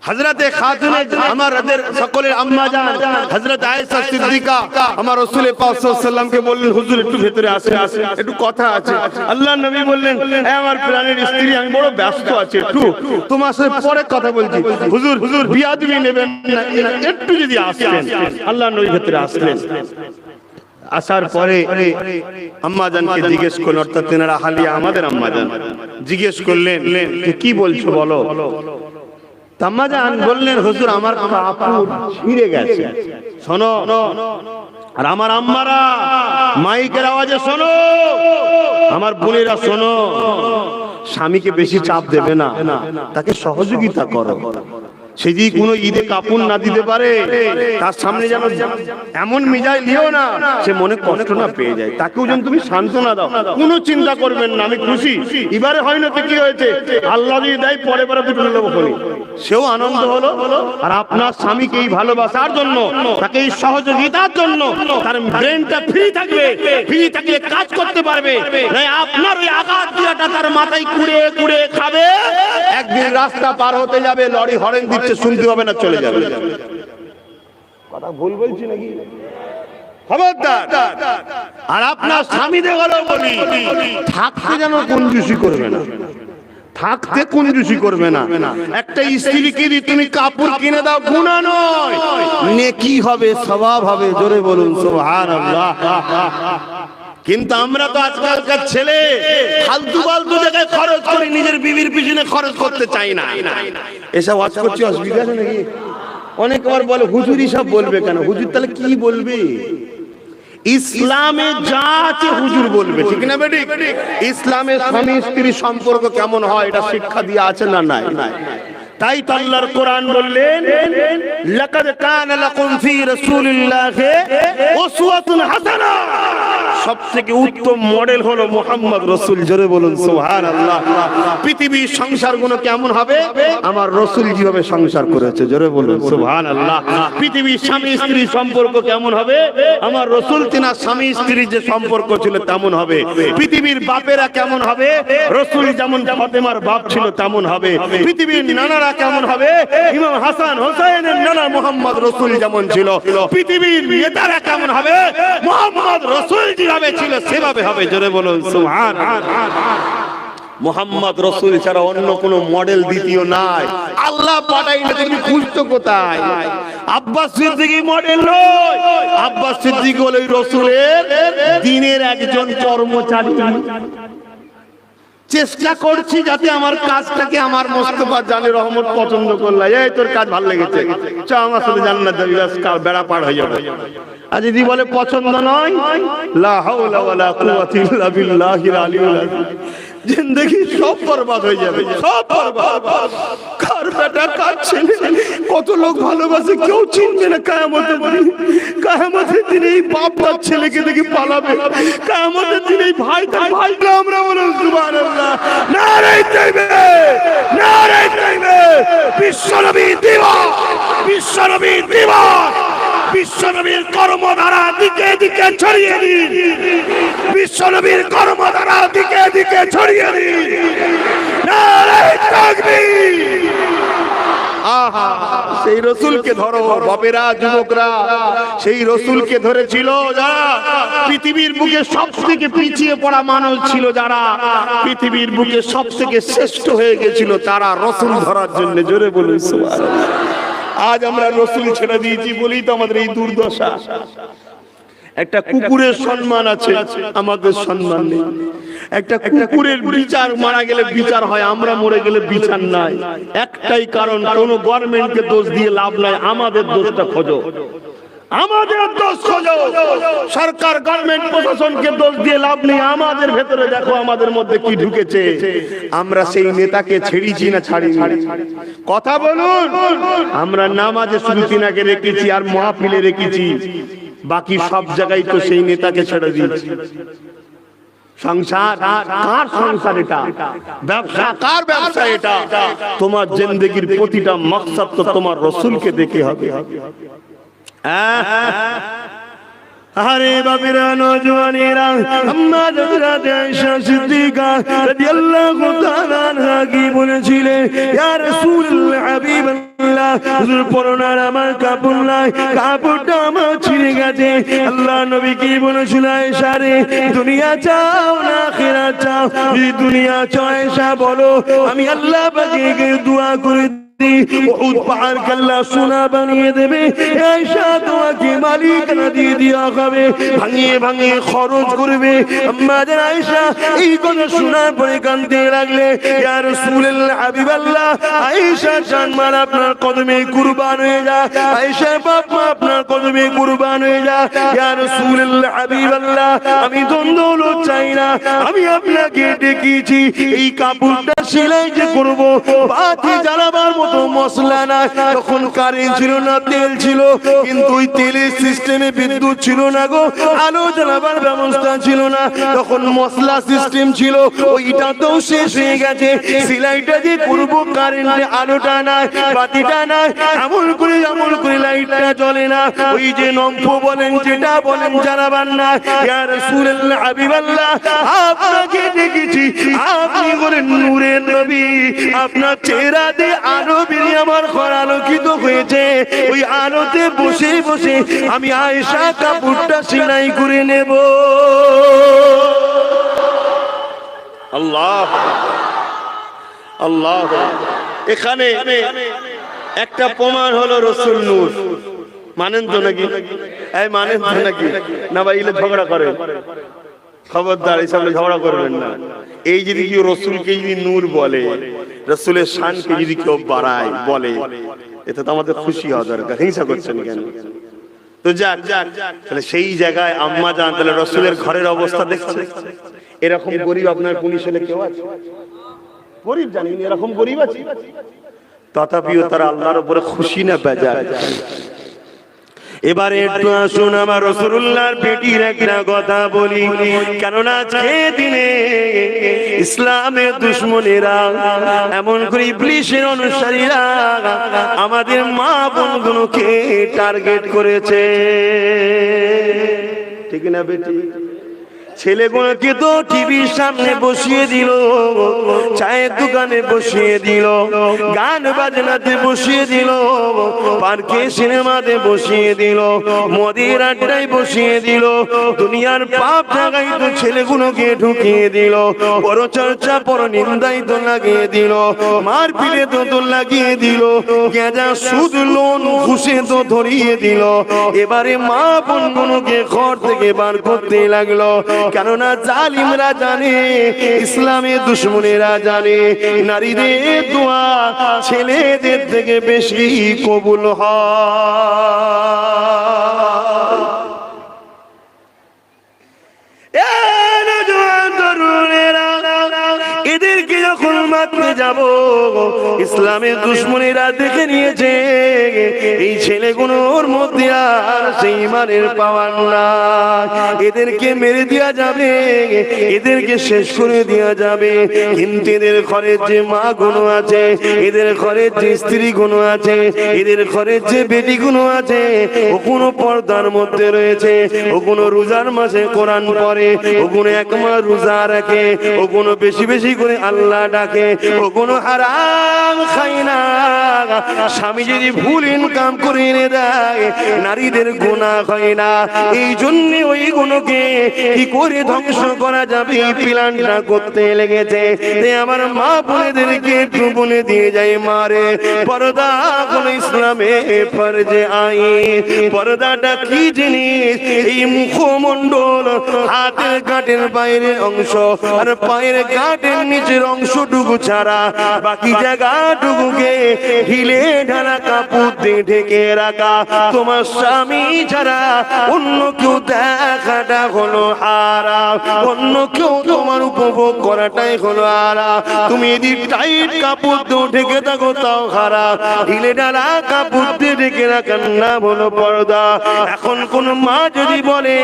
হযরতে খাতুনে আমাদের সকলের আম্মা জান হযরত আয়েশা সিদ্দিকা আমার রাসূল পাক সাল্লাল্লাহু আলাইহি ওয়াসাল্লামকে বললেন, হুজুর একটু ভেতরে আসেন, একটু কথা আছে। আল্লাহর নবী বললেন, এ আমার প্রাণের স্ত্রী, আমি বড় ব্যস্ত আছি, একটু তোমার সাথে পরে কথা বলছি। হুজুর বিয়াদবি নেবেন না, একটু যদি আসেন। আল্লাহর নবী ভেতরে আসলেন। আসার পরে আম্মা জানকে জিজ্ঞেস করলেন, অর্থাৎ তেনারা হালিয়া আমাদের আম্মা জান জিজ্ঞেস করলেন যে কি বলছো বলো। আম্মা জান বললেন, হুজুর আমার কাপড় ছিঁড়ে গেছে। শোনো, আর আমার আম্মারা মাইকের আওয়াজে শোনো, আমার বোনেরা শোনো, স্বামীকে বেশি চাপ দেবে না, তাকে সহযোগিতা করো। সে যদি কোনো ঈদে কাপড় না দিতে পারে, তার সামনে যেন এমন মিজাজ লিও না সে মনে কষ্ট না পেয়ে যায়, তাকেও যেন তুমি সান্ত্বনা দাও। কোনো চিন্তা করবেন না, আমি খুশি, এবারে হয় না তো কি হয়েছে, আল্লাহ যদি দেয় পরে পরে দুটো নেবো, সেও আনন্দ হলো। আর আপনার স্বামীকে এই ভালোবাসার জন্য, তাকে এই সহযোগিতার জন্য তার ব্রেনটা ফ্রি থাকবে, ফ্রি থাকলে কাজ করতে পারবে। আপনার ওই আঘাত দিয়াটা তার মাথায় কুড়ে কুড়ে খাবে, একদিন রাস্তা পার হতে যাবে, লরি হরেন দিচ্ছে, শুনতে হবে না, চলে যাবে। কথা ভুল বলছি নাকি? খবরদার। আর আপনার স্বামীদের হলো বলি, থাকতে যেন কঞ্জুসি করবে না, থাকতে কঞ্জুসি করবে না। একটা স্ত্রীকে যদি তুমি কাপড় কিনে দাও, গুনাহ নয়, নেকি হবে, সওয়াব হবে, জোরে বলুন সুবহানাল্লাহ। কিন্তু আমরা তো আজকালকার ছেলে ফালতু ফালতু জায়গায় খরচ করি, নিজের বিবির পিছনে খরচ করতে চাই না। এসব ওয়াজ করছি, অসুবিধা আছে নাকি? অনেকবার বলে হুজুরই সব বলবে কেন? হুজুর তাহলে কি বলবে? ইসলামে যা আছে হুজুর বলবে, ঠিক না বেটি? ইসলামে স্বামী স্ত্রী সম্পর্ক কেমন হয় এটা শিক্ষা দিয়ে আছে না নাই? তাই তো আল্লাহর কোরআন বললেন, লাকাদ কানা লাকুম ফি রাসূলিল্লাহি উসওয়াতুন হাসানাহ। সবথেকে উত্তম মডেল হলো মুহাম্মদ রাসূল, জোরে বলুন সুবহানাল্লাহ। পৃথিবীর সংসারগুলো কেমন হবে? আমার রাসূল যেভাবে সংসার করেছে, জোরে বলুন সুবহানাল্লাহ। পৃথিবীর স্বামী স্ত্রীর সম্পর্ক কেমন হবে? আমার রাসূল তিনার স্বামী স্ত্রীর যে সম্পর্ক ছিল তেমন হবে। পৃথিবীর বাপেরা কেমন হবে? রাসূল যেমন ফাতেমার বাপ ছিল তেমন হবে। পৃথিবীর নানারা কেমন হবে? ইমাম হাসান হোসেনের নানা মুহাম্মদ রাসূল যেমন ছিল। পৃথিবীর নেতারা কেমন হবে? মুহাম্মদ রাসূল যেভাবে ছিল সেভাবে হবে, জোরে বলুন সুবহানাল্লাহ। মুহাম্মদ রাসূল ছাড়া অন্য কোন মডেল দ্বিতীয় নাই। আল্লাহ পাঠাইলে তুমি খুঁজতো কোথায়? আব্বাস সিদ্দিকী মডেল নয়, আব্বাস সিদ্দিকী হলো রাসূলের দ্বীনের একজন কর্মচারী। চেষ্টা করছি যাতে আমার কাজটাকে আমার মোস্তফা জানে রহমত পছন্দ করলা, এই তোর কাজ ভালো লেগেছে, চ আমার সাথে জান্নাত যাবি, বেড়া পার হয়ে যাবে। আর যদি বলে পছন্দ নয়, লা হাওলা ওয়ালা কুওয়াতা ইল্লা বিল্লাহিল আলিয়্যিল আযীম, জিন্দেগি সব বরবাদ হয়ে যাবে, সব বরবাদ। কার বেটা কার ছেলে, কত লোক ভালোবাসে কেউ চিনবে না। কিয়ামতের দিনে এই বাপ বাপ ছেলেকে দেখে পালাবে। কিয়ামতের দিনে এই ভাই তার ভাইকে আমরা বলুন সুবহানাল্লাহ, নারে তাকবীর, নারে তাকবীর। বিশ্বনবী দিবস, বিশ্বনবী দিবস, বিশ্বনবীর কর্মধারা দিকে দিকে ছড়িয়ে দিন, বিশ্বনবীর কর্মধারা দিকে দিকে ছড়িয়ে দিন। নারে তাকবীর। আহা, সেই রসুলকে ধরো বাপেরা, যুবকরা, সেই রসুলকে ধরেছিল যারা পৃথিবীর বুকে সব থেকে পিছিয়ে পড়া মানুষ ছিল, যারা পৃথিবীর বুকে সব থেকে শ্রেষ্ঠ হয়ে গেছিল, তারা রসুল ধরার জন্য। জোরে বলুন সুবহানাল্লাহ। আজ আমরা রসুল ছেড়ে দিয়েছি বলি তো আমাদের এই দুর্দশা। একটা কুকুরের সম্মান আছে, আমাদের সম্মান নেই। একটা কুকুরের বিচার, মারা গেলে বিচার হয়, আমরা মরে গেলে বিচার নাই। একটাই কারণ, কোন গভর্নমেন্টকে দোষ দিয়ে লাভ নাই, আমাদের দোষটা খোঁজো, আমাদের দোষ খোঁজো। সরকার, গভর্নমেন্ট, প্রশাসনকে দোষ দিয়ে লাভ নেই। আমাদের ভেতরে দেখো আমাদের মধ্যে কি ঢুকেছে। আমরা সেই নেতাকে ছেড়েছি না ছাড়িনি? কথা বলুন। আমরা নামাজে শুধু তিনাকে রেখেছি আর মাহফিলে রেখেছি, বাকি সব জায়গায় তো সেই নেতাকে ছেড়ে দিয়েছি। সংসার কার সংসার? এটা ব্যবসা কার ব্যবসা? এটা তোমার জিন্দেগির প্রতিটা মকসদ তো তোমার রসুলকে দেখে হবে। আরে বাবেরা, নওজওয়ানেরা, আম্মা হযরত আয়েশা সিদ্দিকা রাদিয়াল্লাহু তাআলা আনহা কি বলেছিলেন? ইয়া রাসূলুল্লাহ, হাবিবাল্লাহ, হুজুর পরনার আমার কাপড় নাই, কাপড়টা আমার ছিঁড়ে গেছে। আল্লাহ নবী কি বলেছিল? আয়েশা রে, দুনিয়া চাও না আখিরাত চাও? যদি দুনিয়া চাও আয়েশা বলো, আমি আল্লাহ পাকে দোয়া করে উহুদ পাহাড় আল্লাহ সোনা বানিয়ে দেবে। আয়েশা তোমাকে মালিকানা দিয়ে দেওয়া হবে, ভাঙিয়ে ভাঙিয়ে খরচ করবে। আম্মা জান আয়েশা এই কথা শোনার পরে কাঁদতে লাগলে, ইয়া রাসূলুল্লাহ, হাবিবাল্লাহ, আয়েশা জানমাল আপনার কদমে কুরবান হয়ে যা, আয়েশা বাপ মা আপনার কদমে কুরবান হয়ে যা। ইয়া রাসূলুল্লাহ, হাবিবাল্লাহ, আমি দ্বন্দ্ব চাই না, আমি আপনাকে ডেকেছি এই কাপড়টা সেলাই যে করব, বাতি জ্বালাবার মতো মশলা না, তখন কারেন্ট ছিল না, তেল ছিল, কিন্তু ওই তেলের সিস্টেমে বিদ্যুৎ ছিল না গো, আলো জ্বালাবার ব্যবস্থা ছিল না, তখন মশলা সিস্টেম ছিল, ওইটা তো শেষ হয়ে গেছে। সেলাইটা যে করবো, কারেন্টে আলোটা নাই, বাতিটা নাই, এমন করে লাইটটা জ্বলে না, ওই যে নম্ফ বলেন, যেটা বলেন, জ্বালাবার না। ইয়া রাসূলুল্লাহ, হাবিবাল্লাহ, আপনাকে দেখেছি, আপনি বলেন নূরের নবী, আপনার চেহারা দিয়ে আলো বেরিয়ে আমার ঘর আলোকিত হয়েছে। ওই আলোতে বসে বসে আমি আয়েশা কাপড়টা সেলাই করে নেব। আল্লাহ আল্লাহ। এখানে একটা প্রমাণ হলো রসুল নূর। মানেন তো নাকি? এই মানেন তো নাকি? না ভাই, এলে ঝগড়া করে, খবরদার, এই সামনে ঝগড়া করবেন না। এই যদি কেউ রসুলকে যদি নূর বলে, রসুলের শানকে যদি কেউ বাড়ায় বলে, এতে তো আমাদের খুশি হওয়া দরকার। হিংসা করছেন কেন? তো যাক, তাহলে সেই জায়গায় আম্মা জান, তাহলে রসুলের ঘরের অবস্থা দেখছে। এরকম গরিব আপনার পুলিশ হলে কেউ আছে? গরিব জানি, এরকম গরিব আছে, তথাপিও তারা আল্লাহর উপরে খুশি না বেজার। এবারে একটু আসুন আমার রাসূলুল্লাহর বেটির একটা কথা বলি, কেননা আজকে দিনে ইসলামের দুশমনেরা, এমন করে ইবলিসের অনুসারীরা আমাদের মা বোনগুলোকে টার্গেট করেছে, ঠিক না বেটি? ছেলেগুলোকে তো টিভির সামনে বসিয়ে দিল, চায়ের দোকানে বসিয়ে দিল, গান বাজনাতে বসিয়ে দিল, পার্কে সিনেমাতে বসিয়ে দিল, মদের আড্ডায় বসিয়ে দিল, দুনিয়ার পাপ জায়গায় তো ছেলেগুলোকে ঢুকিয়ে দিল, বড় চর্চা বড় নিন্দাই তো লাগিয়ে দিল, মার পিঠে তো লাগিয়ে দিল, গেঁজা সুদ লোন ঘুষে তো ধরিয়ে দিল। এবারে মা বোনগুলোকে ঘর থেকে বার করতে লাগলো, কেননা জালিমরা জানে, ইসলামের দুশমনেরা জানে, নারীদের দোয়া ছেলেদের থেকে বেশি কবুল হয়। এদেরকে যখন মারতে যাব, ইসলামের দুশমনেরা দেখে নিয়েছে এই ছেলেগুলোর মধ্যে আর সেই ইমানের পাওয়ার না, এদেরকে মেরে দেওয়া যাবে, এদেরকে শেষ করে দেওয়া যাবে। কিন্তু এদের ঘরের যে মা গুলো আছে, এদের ঘরের যে স্ত্রী গুলো আছে, এদের ঘরের যে বেটি গুলো আছে, ও কোনো পর্দার মধ্যে রয়েছে, ও কোনো রোজার মাসে কোরআন পড়ে, ও কোনো এক মাস রোজা রাখে, ও কোনো বেশি বেশি করে আল্লাহ ডাকে, ও কোনো হারাম খায় না। স্বামী যদি ভুল ইনকাম করে এনে দেয়, নারীদের গুনাহ হয় না। এই জন্য ওই গুণকে কি করে ধ্বংস করা যাবে এই প্ল্যানটা করতে লেগেছে। আমার মা বোনেদেরকে একটু বলে দিয়ে যায়, মারে পর্দা হলো ইসলামে ফরজে আইন। পর্দাটা কি জিনিস? এই মুখমণ্ডল, হাতের গাঁটের বাইরের অংশ আর পায়ের গাঁটের নিচের অংশটুকু ছাড়া বাকি জায়গাটুকুকে ঢিলে ঢালা কাপড় দিয়ে ঢেকে রাখা। তোমার স্বামী ছাড়া অন্য কেউ দেখাটা হলো হারাম, অন্য কেউ তোমার উপভোগ করাটাই হলো হারাম। তুমি যদি টাইট কাপড় দিয়ে ঢেকে থাকো তাও হারাম, ঢিলে ঢালা কাপড় দিয়ে ঢেকে রাখার নাম হলো পর্দা। এখন কোন মা যদি বলে,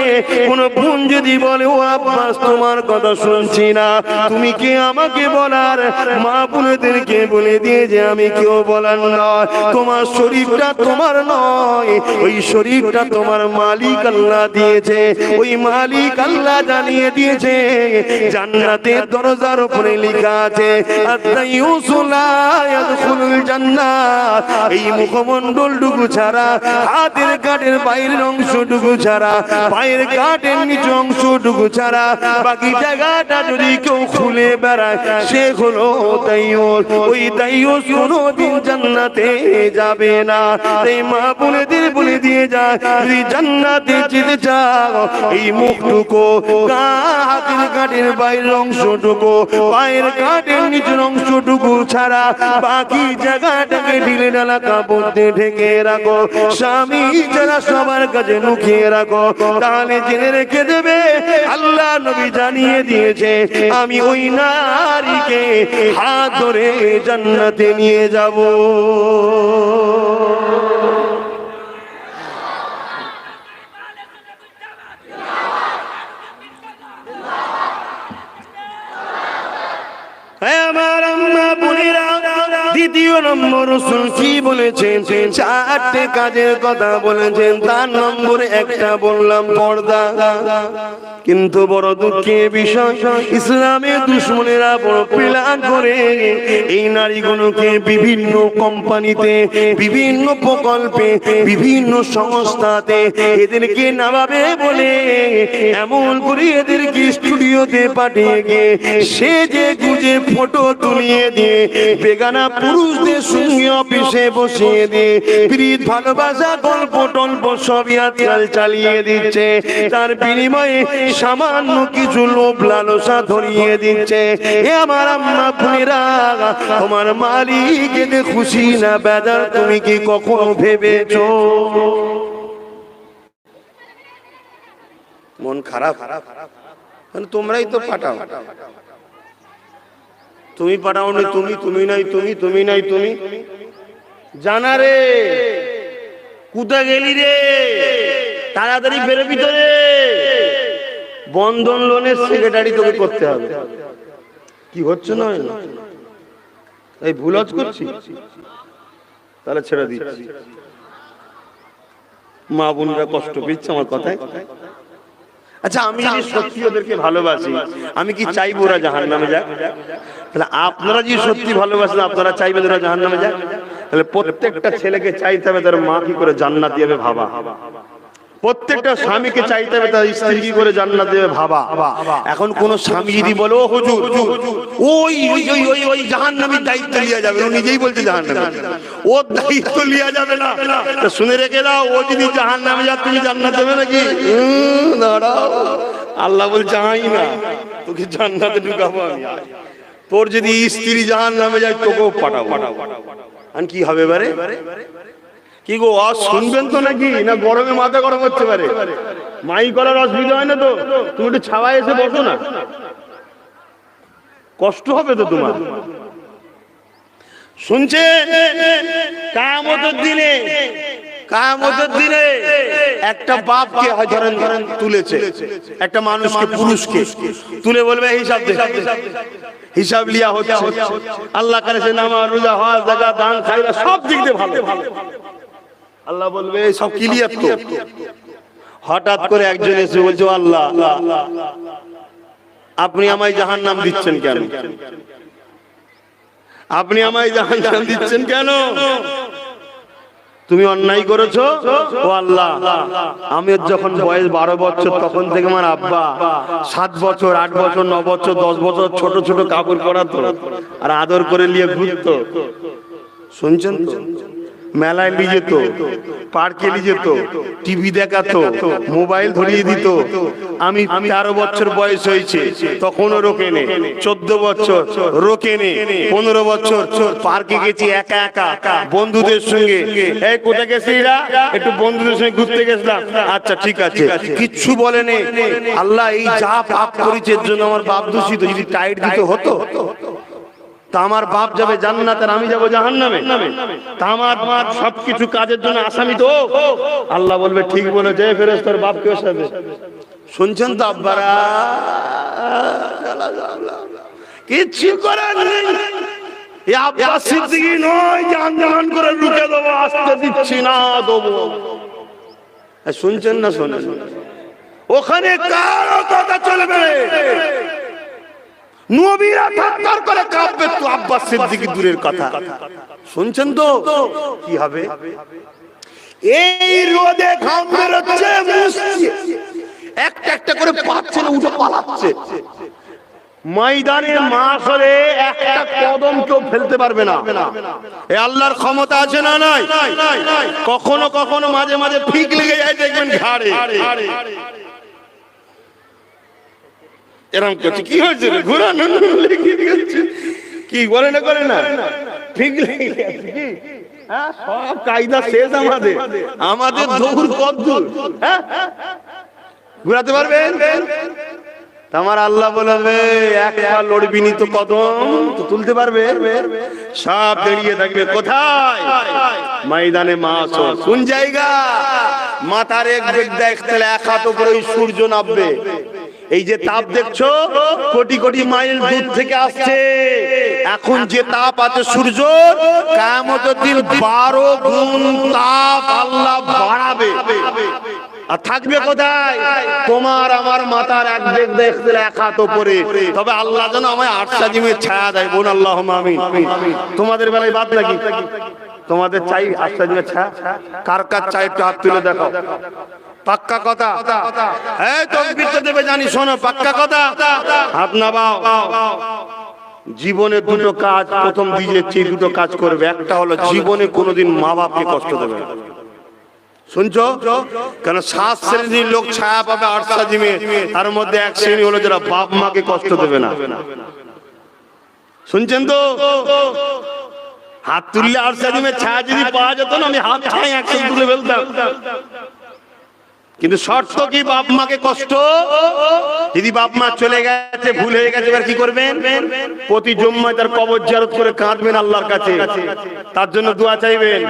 কোন বোন যদি বলে, ও আব্বাস তোমার কথা শুনছি না, তুমি কে আমাকে বলার? মা বোনেদেরকে বলে দিয়ে যে আমি কেউ বলার নয়, তোমার শরীরটা তোমার নয়, ওই শরীরটা তোমার মালিক আল্লাহ দিয়েছে। ওই মালিক আল্লাহ জানিয়ে দিয়েছে জান্নাতের দরজার উপরে লেখা আছে আত-তাইয়্যিসু লা ইয়াদখুলুল জান্নাত। এই মুখমণ্ডলটুকু ছাড়া, হাতের কাটের বাইরের অংশটুকু ছাড়া, পায়ের কাটের নিচে অংশটুকু ছাড়া বাকি জায়গাটা যদি কেউ খুলে বেড়ায়, সে হলো তাইয়্যিস। ওই তাইয়্যিস কোনোদিন জান্নাতে যাবে না। এই মা বোনেদের বলে দিয়ে যায়, যদি জান্নাতে যেতে চাও এই মুখটুকু, হাতের কাটের বাইরের অংশটুকু, পায়ের কাটের নিচের অংশটুকু ছাড়া বাকি জায়গাটাকে ঢিলে ঢালা কাপড় দিয়ে ঢেকে রাখো। স্বামী যারা সবার কাছে লুকিয়ে রাখো, তাহলে জেনে রেখে দেবে আল্লাহ নবী জানিয়ে দিয়েছে আমি ওই নারীকে হাত ধরে জান্নাতে নিয়ে যাব। আমার আম্মা বোনেরা, দ্বিতীয় নম্বর রাসূল কি বলেছেন? চারটে কাজের কথা বলেছেন, তার নম্বরে একটা বললাম পর্দা। কিন্তু বড় দুঃখের বিষয়, ইসলামের দুশমনেরা বড় প্ল্যান করে এই নারীগুলোকে বিভিন্ন কোম্পানিতে, বিভিন্ন প্রকল্পে, বিভিন্ন সংস্থাতে এদেরকে নামাবে বলে এমন করে এদেরকে স্টুডিওতে পাঠিয়ে গিয়ে সে যে গুজে ফটো তুলিয়ে দিয়ে বেগানা পুরুষদের সঙ্গে অফিসে বসিয়ে দিয়ে প্রীত ভালোবাসা গল্প টল্প সবই আজকাল চালিয়ে দিচ্ছে। তার বিনিময়ে সামান্য কিছু লোভ লালসা ধরিয়ে দিচ্ছে। এ আমার আম্মা বোনেরা, তোমার মালিক এতে খুশি না বেজার তুমি কি কখনো ভেবেছো? মন খারাপ, তোমরাই তো পাঠাও। তুমি পাঠাও নি, তুমি, তুমি নাই তুমি, তুমি নাই তুমি। জানা রে, কোথা গেলি রে? তাড়াতাড়ি বেরো ভিতরে। বন্ধন লোনের সেক্রেটারি তোকে করতে হবে। কি হচ্ছে না? এই ভুল করছি, তাহলে ছেড়ে দিচ্ছি। মা বোনরা কষ্ট পেয়েছে আমার কথায়। আচ্ছা, আমি যদি সত্যি ওদেরকে ভালোবাসি, আমি কি চাইবো ওরা জাহান্নামে যাক? তাহলে আপনারা যদি সত্যি ভালোবাসেন, আপনারা চাইবেন ওরা জাহান্নামে যাক? তাহলে প্রত্যেকটা ছেলেকে চাইতে হবে তার মা কি করে জান্নাতি হবে ভাবা। প্রত্যেকটা স্বামীকে চাইতে হবে তার স্ত্রী কি করে জান্নাত দেবে ভাবা। এখন কোন স্বামী যদি বলে ও হুজুর ওই ওই ওই ওই জাহান্নামীর দায়িত্ব লিয়া যাবে, ও নিজেই বলছে জাহান্নামী, ওর দায়িত্ব লিয়া যাবে না, শুনে রেখে দাও। ও যদি জাহান্নামে যায় তুমি জান্নাত দেবে নাকি? দাঁড়াও, আল্লাহ বলছে আই না, তোকে জান্নাতে ঢুকাবো আমি। তোর যদি স্ত্রী জাহান্নামে যায় তোকেও পাঠাবো। আর কি হবে এবারে? কি গো, আজ শুনবেন তো নাকি? না গরমে মাথা গরম হচ্ছে পারে? মাইক করার অসুবিধা হয় না তো? তুমি একটু ছাওয়ায় এসে বসো না, কষ্ট হবে তো তোমার। শুনছেন? কিয়ামতের দিনে একটা বাপকে ধরেন তুলেছে, একটা মানুষকে, পুরুষকে তুলে বলবে হিসাব দে, হিসাব লিয়া হচ্ছে। আল্লাহ কাছে নামাজ রোজা হজ যাকাত দান খায়রা সব দিক দিয়ে ভালো। আল্লাহ বলবে সব ক্লিয়ার তো। হঠাৎ করে একজন এসে বলছে, আল্লাহ আপনি আমায় জাহান্নাম দিচ্ছেন কেন? আপনি আমায় জাহান্নাম দিচ্ছেন কেন? তুমি অন্যায় করেছো। ও আল্লাহ, আমি যখন বয়স 12 বছর তখন থেকে আমার আব্বা 7 বছর 8 বছর 9 বছর 10 বছর ছোট ছোট কাপড় পরাতো আর আদর করে নিয়ে ঘুরতো। শুনছেন তো? মেলায় নিয়ে যেত, পার্কে নিয়ে যেত, টিভি দেখাতো, মোবাইল ধরিয়ে দিত। আমি 13 বছর বয়স হয়েছে তখনও রোকে নে, 14 বছর রোকে নে, 15 বছর পার্কে গেছি একা একা বন্ধুদের সঙ্গে। এই কোথায় গেছিরা? একটু বন্ধুদের সঙ্গে ঘুরতে গেছিলাম। আচ্ছা ঠিক আছে, কিচ্ছু বলেনি। আল্লাহ এই যা পাপ করেছে এর জন্য আমার বাপ দূষিত, যদি টাইট দিতে হতো তা আমার বাপ যাবে জান্নাতে আর আমি যাব জাহান্নামে। তা আমার সবকিছু কাজের জন্য আসামি তো। আল্লাহ বলবে ঠিক বলেছে, ফেরেশতার বাপকে সাথে। শুনছেন তো আব্বারা? কিচ্ছু করার নেই। এই আব্বাস সিদ্দিকী নয় যে আন্দোলন করে লুকে দেবো, আসতে দিচ্ছি না দেবো। শুনছেন না? শোনেন, ওখানে কারো কথা চলবে। নবীরা থাকার করে কাঁপবে তো, আব্বাস সিদ্দিকী দূরের কথা। শুনছেন তো কি হবে? এই রোদে ঘাম বেরোচ্ছে, একটা একটা করে পাচ্ছে না, উঠে পালাচ্ছে। ময়দানের মাসরে একটা কদম কেউ ফেলতে পারবে না। এ আল্লাহর ক্ষমতা আছে না নাই? কখনো কখনো মাঝে মাঝে ফিক লেগে যায়, দেখবেন ঘাড়ে। এরকম করছে, কি হয়েছে? ঘোরানো কি বলে না, করে না, ঠিক লেগে গেছে কি? সব কায়দা শেষ আমাদের। আমাদের দৌড় কদ্দূর? ঘুরাতে পারবেন? তোমার আল্লাহ বলবে একবার লড়বি নি তো কদম তো তুলতে পারবে? সব দাঁড়িয়ে থাকবে কোথায়? ময়দানে মাসর। কোন জায়গা? মাথার এক দিক দেখতে এক হাত উপরে সূর্য নামবে। এই যে তাপ দেখছো কোটি কোটি মাইল দূর থেকে আসছে। এখন যে তাপ আছে সূর্য, কিয়ামতের দিন 12 গুণ তাপ আল্লাহ বাড়াবে। আর থাকবে কোথায়? তোমার আমার মাথার এক দিক দেখতে এক হাত উপরে। তবে আল্লাহ যেন আমায় আরশাজিমের ছায়া দেয়। বলুন আল্লাহুম্মা আমিন। তোমাদের বেলায় বাদ নাকি? তোমাদের চাই আরশাজিমের ছায়া? কার কার চাই একটু হাত তুলে দেখাও। পাক্কা কথা? এই তাকবীর তো দেবে জানি, শোনো পাক্কা কথা। হাত নামাও। জীবনে দুটো কাজ প্রথম দিয়েছি, দুটো কাজ করবে। একটা হলো জীবনে কোনোদিন মা বাপকে কষ্ট দেবে না। শুনছো? কেন 7 শ্রেণীর লোক ছায়া পাবে আরশাজিমে, তার মধ্যে এক শ্রেণী হলো যারা বাপ মাকে কষ্ট দেবে না। শুনছেন তো? হাত তুললে আরশাজিমে ছায়া যদি পাওয়া যেত না, আমি হাত ছায়া একদম তুলে ফেলতাম। কিন্তু শর্ত কি? বাপ মাকে কষ্ট। যদি বাপ মা চলে গেছে, ভুল হয়ে গেছে, এবার কি করবেন? প্রতি জুম্মায় তার কবর জিয়ারত করে কাঁদবেন আল্লাহর কাছে, তার জন্য দোয়া চাইবেন।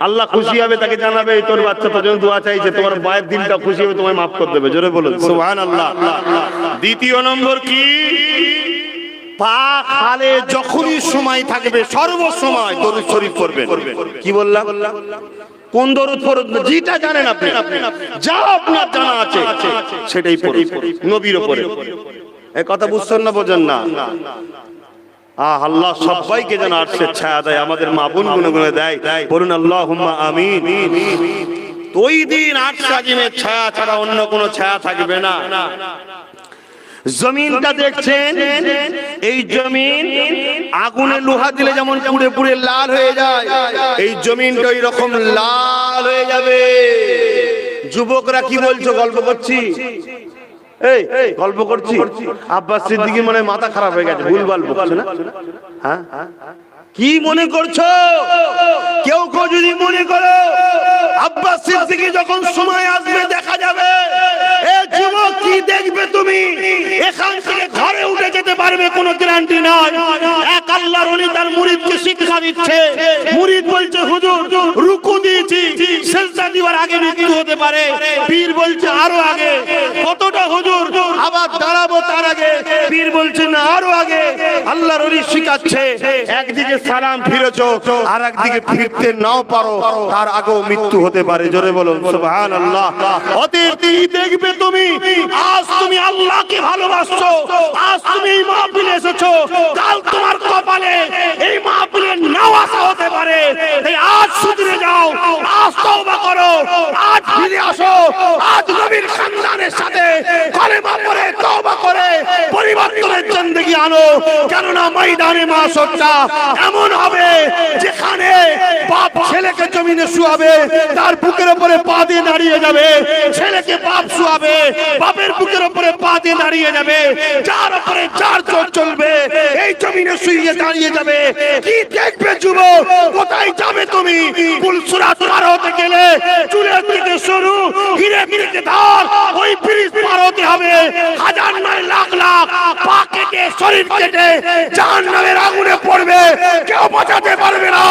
আল্লাহ খুশি হবে, তাকে জানাবে তোর বাচ্চা তোর জন্য দোয়া চাইছে, তোমার মায়ের দিলটা খুশি হবে, তোমায় মাফ করে দেবে। জোরে বলুন সুবহানাল্লাহ। দ্বিতীয় নম্বর কি? পাক হালে যখনই সময় থাকবে সর্বসময় দরুদ শরীফ করবেন। কি বললাম? কোন দরুদ পড়বেন? যেটা জানেন আপনি, যা আপনার জানা আছে সেটাই পড়ুন নবীর উপরে। এই কথা বুঝছেন না? বোঝেন না? আল্লাহ সবাইকে যেন আরশের ছায়া দেয়, আমাদের মা বোন গুনে দেয়। বলুন আল্লাহুম্মা আমিন। ওই দিন আরশাজিমের ছায়া ছাড়া অন্য কোনো ছায়া থাকবে না। জমিনটা দেখছেন, এই জমিন আগুনে লোহা দিলে যেমন পুড়ে পুড়ে লাল হয়ে যায়, এই জমিনটা ওই রকম লাল হয়ে যাবে। যুবকরা কি বলছো? গল্প করছি, এই গল্প করছি। আব্বাস সিদ্দিকী মনে মাথা খারাপ হয়ে গেছে, ভুলভাল বলছে না? হ্যাঁ, কি মনে করছো? কেউ কেউ যদি মনে করো আব্বাস সিদ্দিকী যখন সময় আসবে দেখা যাবে, এ যুবক কি দেখবে তুমি? এখান থেকে ঘরে উঠে যেতে পারবে কোনো গ্যারান্টি নাই। এক আল্লাহ আল্লাহর ওলি তার মুরিদকে শিক্ষা দিচ্ছে। মুরিদ বলছে হুজুর রুকু দিয়েছি, সিজদা দিবার আগে মৃত্যু হতে পারে। পীর বলছে আরো আগে। কতটা হুজুর? আবার দাঁড়াবো তার আগে। পীর বলছে না আরো আগে। আল্লাহর ওলি শিখাচ্ছে একদিকে সালাম ফিরেছো আর একদিকে ফিরতে নাও পারো, তার আগেও মৃত্যু হতে পারে। জোরে বলুন সুবহানাল্লাহ। অতীত দেখবে তুমি, আজ তুমি আল্লাহকে ভালোবাসছো, আজ তুমি এই মাহফিলে এসেছো, কাল তোমার কপালে এই মাহফিলে নাও আসা হতে পারে। তাই আজ শুধরে যাও, আজ তওবা করো, আজ ফিরে আসো, আজ নবীর খানদানের সাথে কলেমা পড়ে তওবা করে পরিবর্তনের জিন্দেগি আনো। কেননা ময়দানে মাশরটা এমন হবে যেখানে বাপ ছেলেকে জমিনে শুয়াবে, তার বুকের উপরে পা দিয়ে দাঁড়িয়ে যাবে। ছেলেকে বাপ শুয়াবে, বাপের বুকের উপরে পা দিয়ে দাঁড়িয়ে যাবে। যার উপরে চার চোর চলবে এই জমিনে শুয়ে দাঁড়িয়ে যাবে। কি দেখবে যুবক? কোথায় যাবে তুমি? পুলসুরাত পার হতে গেলে চুলের থেকে শুরু, হিরে থেকে ধার, ওই ব্রিজ পার হতে হবে। হাজার নয় লাখ লাখ পা কেটে শরীর কেটে জাহান্নামের আগুনে পড়বে, কেউ বাঁচাতে পারবে না।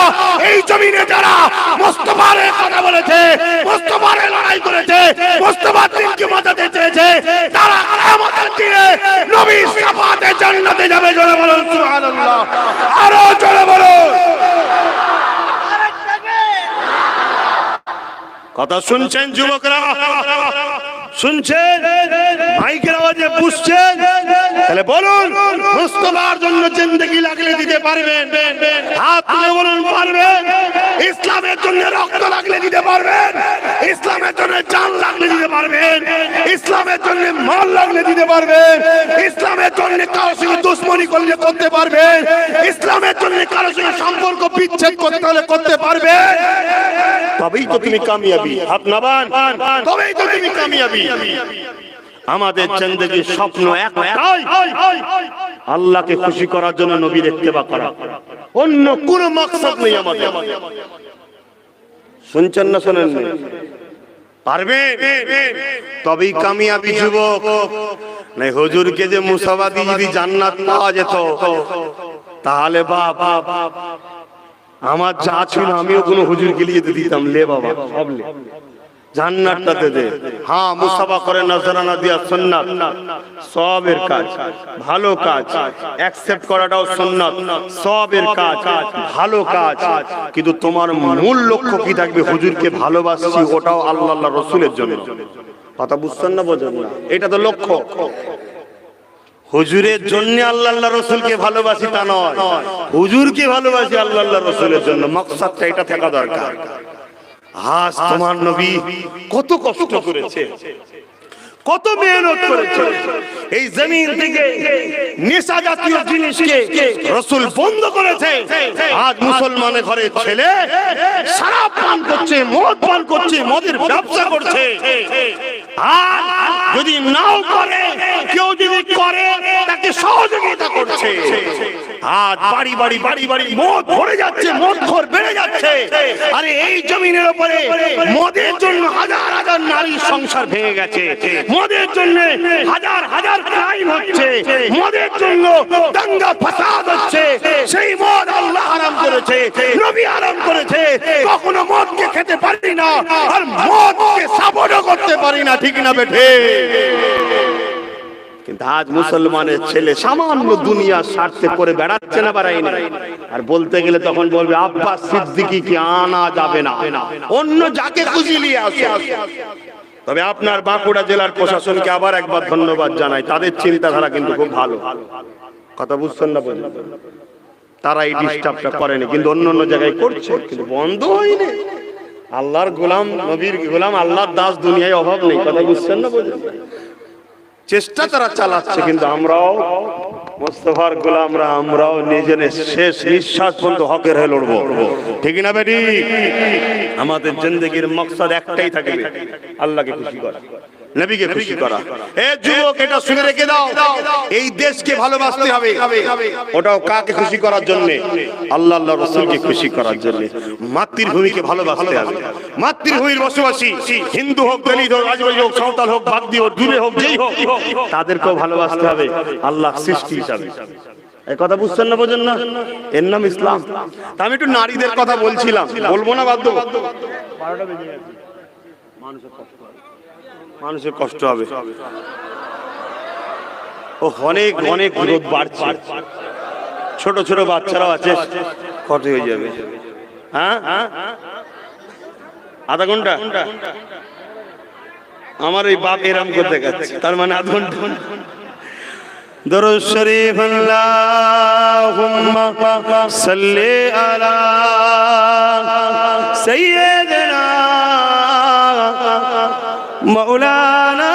এই জমিনে যারা মুস্তাফার কথা বলেছে, মুস্তাফার লড়াই করেছে, মুস্তাফার দিনকে বাঁচাতে চেয়েছে, তারা কিয়ামতের দিনে নবীর শাফাতে জান্নাতে যাবে। জোরে বলুন সুবহানাল্লাহ। আরো জোরে বলুন। কথা শুনছেন যুবকরা? শুনছেন? মাইকের আওয়াজে বুঝছেন? তাহলে বলুন মুস্তাফার জন্য জিন্দেগি লাগলে দিতে পারবেন? হাত তুলে বলুন পারবেন। ইসলামের জন্য রক্ত লাগলে দিতে পারবেন? ইসলামের জন্য জান লাগলে দিতে পারবেন? ইসলামের জন্য মাল লাগলে দিতে পারবেন? ইসলামের জন্য কারোর সঙ্গে দুশ্মনী করলে করতে পারবেন? ইসলামের জন্য কারোর সঙ্গে সম্পর্ক বিচ্ছেদ করতে হলে করতে পারবেন? তবেই তো তুমি কামিয়াবি। হাত নামান, তবেই তো তুমি কামিয়াবি। আমাদের জিন্দেগির স্বপ্ন একটাই, আল্লাহকে খুশি করার জন্য নবীর ইত্তেবা করা, অন্য কোনো মাকসাদ নেই আমাদের। শুনছেন না শোনেন? পারবেন তবেই কামিয়াবি যুবক। নাই হুজুরকে যে মুসাফা দিয়ে যদি জান্নাত পাওয়া যেত তাহলে বাবা আমার যা ছিল আমিও কোনো হুজুরকে নিয়ে দিতাম। লে বাবা সব লে, জান্নাতটাতে দে। হ্যাঁ মুসাফা করে নজরানা দিয়া সুন্নাত, সবের কাজ, ভালো কাজ। অ্যাকসেপ্ট করাটাও সুন্নাত, সবের কাজ, ভালো কাজ। কিন্তু তোমার মূল লক্ষ্য কি থাকবে? হুজুরকে ভালোবাসছি, ওটাও আল্লাহ আল্লাহ রাসূলের জন্য। কথা বুঝছেন না? বোঝেন না? এটা তো লক্ষ্য। হুজুরের জন্য আল্লাহ আল্লাহ রাসূলকে ভালোবাসি তা নয়, হুজুরকে ভালোবাসি আল্লাহ আল্লাহ রাসূলের জন্য। মাকসাদটা এটা থাকা দরকার। আজ তোমার নবী কত কষ্ট করেছে, কত মেহনত করেছে। এই জমিন থেকে নেশা জাতীয় জিনিসকে রাসূল বন্ধ করেছে। আজ মুসলমানের ঘরে ছেলে শরাব পান করছে, মদ পান করছে, মদের ব্যবসা করছে। আর যদি নাও করে, কেউ যদি করে তাকে সহযোগিতা করছে। আজ বাড়ি বাড়ি বাড়ি বাড়ি মদ ভরে যাচ্ছে, মদখোর বেড়ে যাচ্ছে। আরে এই জমিনের উপরে মদের জন্য হাজার হাজার নারীর সংসার ভেঙে গেছে, মদের জন্য হাজার হাজার ক্রাইম হচ্ছে, মদের জন্য দাঙ্গা ফাসাদ হচ্ছে। সেই মদ আল্লাহ হারাম করেছে, নবী হারাম করেছে। কখনো মদকে খেতে পারি না আর মদকে সাপোর্টও করতে পারি না, ঠিক না বেঠে? কিন্তু আজ মুসলমানের ছেলে সামান্য দুনিয়ার স্বার্থে করে বেড়াচ্ছে না, বাড়াই না। আর বলতে গেলে তখন বলবে আব্বাস সিদ্দিকীকে আনা যাবে না, অন্য যাকে খুশি নিয়ে আসে। তবে আপনার বাঁকুড়া জেলার প্রশাসনকে আবার একবার ধন্যবাদ জানাই, তাদের চিন্তাধারা কিন্তু খুব ভালো। কথা বুঝছেন না? বলেন তারা এই ডিস্টার্বটা করেনি, কিন্তু অন্য অন্য জায়গায় করছে, কিন্তু বন্ধ হয়নি। আল্লাহর গোলাম, নবীর গোলাম, আল্লাহর দাস, দুনিয়ায় অভাব নেই। কথা বুঝছেন না? বলেন চেষ্টা তারা চালাচ্ছে, কিন্তু আমরাও মুস্তাফার গোলামরা, আমরাও নিজেদের শেষ নিঃশ্বাস পর্যন্ত হকের হয়ে লড়বো, ঠিক না বেটি? আমাদের জিন্দেগির মকসদ একটাই থাকবে, আল্লাহকে খুশি করা, নবীকে খুশি করা। এ যুবক, এটা শুনে রেখে দাও, এই দেশকে ভালোবাসতে হবে। ওটাও কাকে খুশি করার জন্য? আল্লাহ আল্লাহ রাসূলকে খুশি করার জন্য। মাতৃভূমিকে ভালোবাসতে হবে। মাতৃভূমির বসবাসী হিন্দু হোক, দলিত হোক, আদিবাসী হোক, সাঁওতাল হোক, বাগদি হোক, জুড়ে হোক, যেই হোক, তাদেরকেও ভালোবাসতে হবে আল্লাহ সৃষ্টি হিসাবে। এই কথা বুঝছেন না, বোঝেন না? এর নাম ইসলাম। তা আমি একটু নারীদের কথা বলছিলাম, বলবো না বাধ্য? 12টা বেজে গেছে। মানুষের কষ্ট হবে। ও অনেক অনেক রোদ বাড়ছে, ছোট ছোট বাচ্চারাও আছে, কত হয়ে যাবে? হ্যাঁ, আধা ঘন্টা। আমার এই বাপ এরাম করে দেখাচ্ছে, তার মানে আধা ঘন্টা। দরুদ শরীফ আল্লাহুম্মা সাল্লি আলা সাইয়্যিদিনা মাওলানা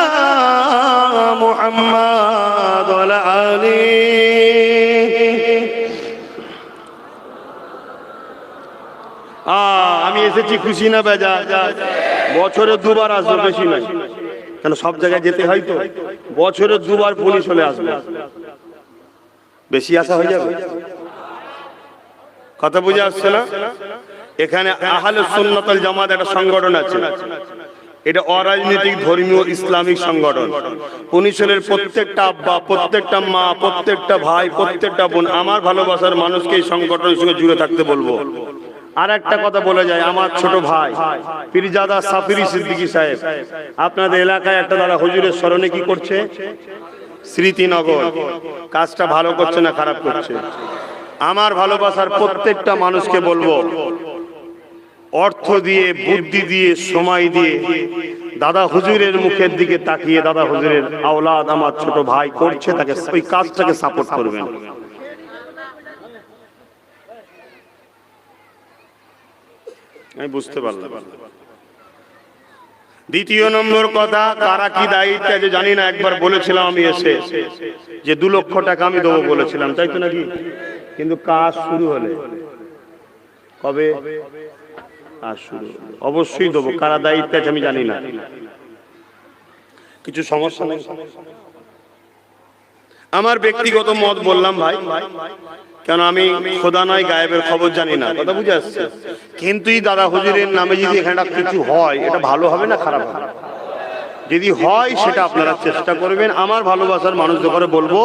মুহাম্মদ ওয়া আলা আলিহি। আমি এসেছি খুশি না বেজার? বছরে দুবার আসবো, বেশি নয়। কেন সব জায়গায় যেতে হয় তো, বছরে দুবার পুলিশ চলে আসবে, বেশি আশা হয়ে যাবে। কথা বুঝে আসছে না? এখানে আহলে সুন্নাত ওয়াল জামাত একটা সংগঠন আছে, এটা অরাজনৈতিক ধর্মীয় ইসলামিক সংগঠন। পুলিশের প্রত্যেকটা আব্বা, প্রত্যেকটা মা, প্রত্যেকটা ভাই, প্রত্যেকটা বোন, আমার ভালোবাসার মানুষকে এই সংগঠনের সঙ্গে জুড়ে থাকতে বলবো। আর একটা কথা বলে যায়, আমার ছোট ভাই পীরজাদা সাফিরি সিদ্দিকী সাহেব আপনাদের এলাকায় একটা দাদা হুজুরের স্মরণে কি করছে? স্মৃতিনগর। কাজটা ভালো করছে না খারাপ করছে? আমার ভালোবাসার প্রত্যেকটা মানুষকে বলবো, অর্থ দিয়ে, বুদ্ধি দিয়ে, সময় দিয়ে দাদা হুজুরের মুখের দিকে তাকিয়ে দাদা হুজুরের আওলাদ আমার ছোট ভাই করছে, তাকে ওই কাজটাকে সাপোর্ট করবেন। আমি বুঝতে পারলাম। দ্বিতীয় নম্বর কথা, কারা কি দায়িত্ব আছে জানি না। একবার বলেছিলাম আমি এসে যে 2 লক্ষ টাকা আমি দেবো বলেছিলাম, তাই তো নাকি? কিন্তু কাজ শুরু হলে কবে কাজ শুরু অবশ্যই দেবো। কারা দায়িত্ব আছে আমি জানি না, কিছু সমস্যা নেই। আমার ব্যক্তিগত মত বললাম ভাই, কেন আমি খোদা নয়, গায়েবের খবর জানি না, কথা বুঝে আসছে। কিন্তু এই দাদা হুজুরের নামে যদি এখানে কিছু হয়, এটা ভালো হবে না খারাপ হবে? যদি হয় সেটা আপনারা চেষ্টা করবেন। আমার ভালোবাসার মানুষদের করে বলবো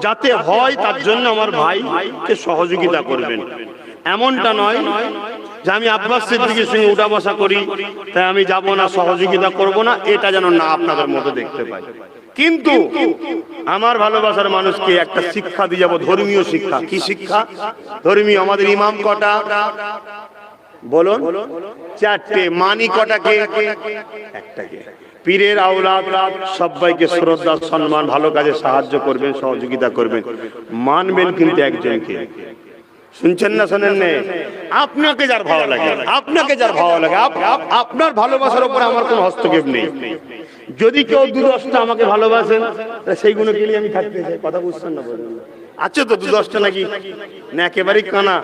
যাতে হয়, তার জন্য আমার ভাইকে সহযোগিতা করবেন। এমনটা নয় যে আমি আব্বাস সিদ্দিকীর সঙ্গে উঠা বসা করি তাই আমি যাব না, সহযোগিতা করব না, এটা যেন না আপনাদের মতো দেখতে পাই। কিন্তু আমার ভালোবাসার মানুষকে একটা শিক্ষা দিয়ে যাব, ধর্মীয় শিক্ষা। কি শিক্ষা? ধর্মীয়। আমাদের ইমাম কটা বলুন? 4টে। মানি কটাকে? একটাকে। পীরের আওলাদ সবাইকে শ্রদ্ধা, সম্মান, ভালো কাজে সাহায্য করবেন, সহযোগিতা করবেন, মানবেন কিন্তু একজনকে। শুনছেন না শোনেন না? আপনাকে যার ভালো লাগে, আপনাকে যার ভালো লাগে, আপনার ভালোবাসার উপরে আমার কোনো হস্তক্ষেপ নেই। যদি কেউ 2-10টা আমাকে ভালোবাসেন, সেইগুলো গেলে আমি থাকতে চাই। কথা বুঝছেন না? বলেন আছে তো 2-10টা নাকি? না একেবারেই কানা।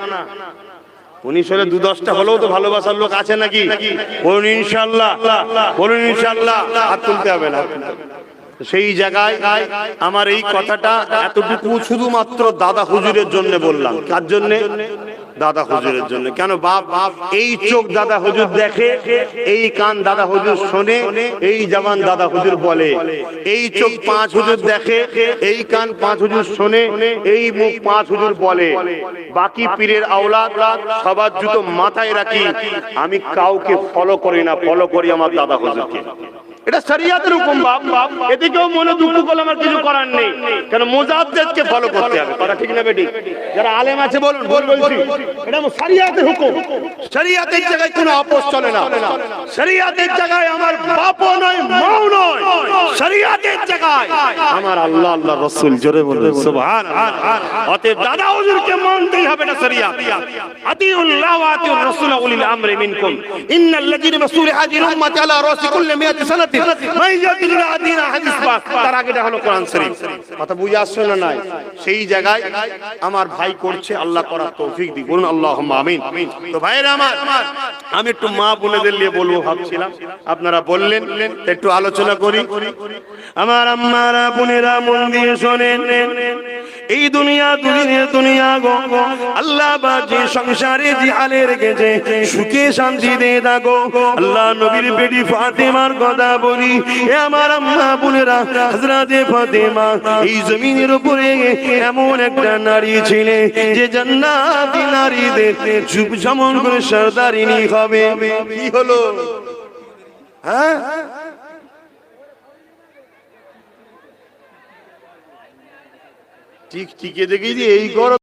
19 2-10টা হলেও তো ভালোবাসার লোক আছে নাকি? বলুন ইনশাআল্লাহ, বলুন ইনশাআল্লাহ। হাত তুলতে হবে না। সেই জায়গায় আমার এই কথাটা এতটুকু শুধুমাত্র দাদা হুজুরের জন্য বললাম। কার জন্য? দাদা হুজুরের জন্য। কেন বাপ, এই চোখ দাদা হুজুর দেখে, এই কান দাদা হুজুর শোনে, এই জবান দাদা হুজুর বলে। এই চোখ 5 হুজুর দেখে, এই কান 5 হুজুর শোনে, এই মুখ 5 হুজুর বলে। বাকি পীরের আওলাদ সবার জুতো মাথায় রাখি, আমি কাউকে ফলো করি না, ফলো করি আমার দাদা হুজুরকে। এটা শরিয়াতের হুকুম বাপ। এতে কেউ মনে দুঃখ করলে আমার কিছু করার নেই। কেন মুজাদ্দিদকে ফলো করতে হবে। কথা ঠিক না বেটি? যারা আলেম আছে বলুন, বলছি এটা শরিয়াতের হুকুম। শরিয়াতের জায়গায় কোনো আপোষ চলে না। শরিয়াতের জায়গায় আমার বাপও নয়, মাও নয়। শরিয়াতের জায়গায় আমার আল্লাহ, আল্লাহ রাসূল। জোরে বলুন সুবহানাল্লাহ। অতএব দাদা হুজুরকে মানতেই হবে, না শরিয়াত। আতিউল্লাহ ওয়া আতিউর রাসূল উলিল আমরি মিনকুম ইন্নাল্লাযিনা মাসউলি হাযিল উম্মাতি আলা রাসি কুল্লি মিয়াতি সানাত সেই জায়গায় আমার ভাই করছে, আল্লাহ করার তৌফিক দিক। বলুন আল্লাহুম্মা আমিন। তো ভাইরা আমার, আমি একটু মা বোনেদের নিয়ে বলবো ভাবছিলাম, আপনারা বললেন একটু আলোচনা করি। আমার আম্মারা বোনেরা মন দিয়ে শোনেন, এই দুনিয়া দুদিনের দুনিয়া গো, আল্লাহ বা যে সংসারে যে হালে রেখেছে সুখে শান্তিতে থাকো। আল্লাহ নবীর বেটি ফাতেমার কথা বলি, এ আমার আম্মা বোনেরা, হযরতে ফাতেমা এই জমিনের উপরে এমন একটা নারী ছিলেন যে জান্নাতি নারীদের চুপ যেমন করে সরদারিনী হবে। কি হলো? হ্যাঁ, ঠিক ঠিকই দেখি এই গরম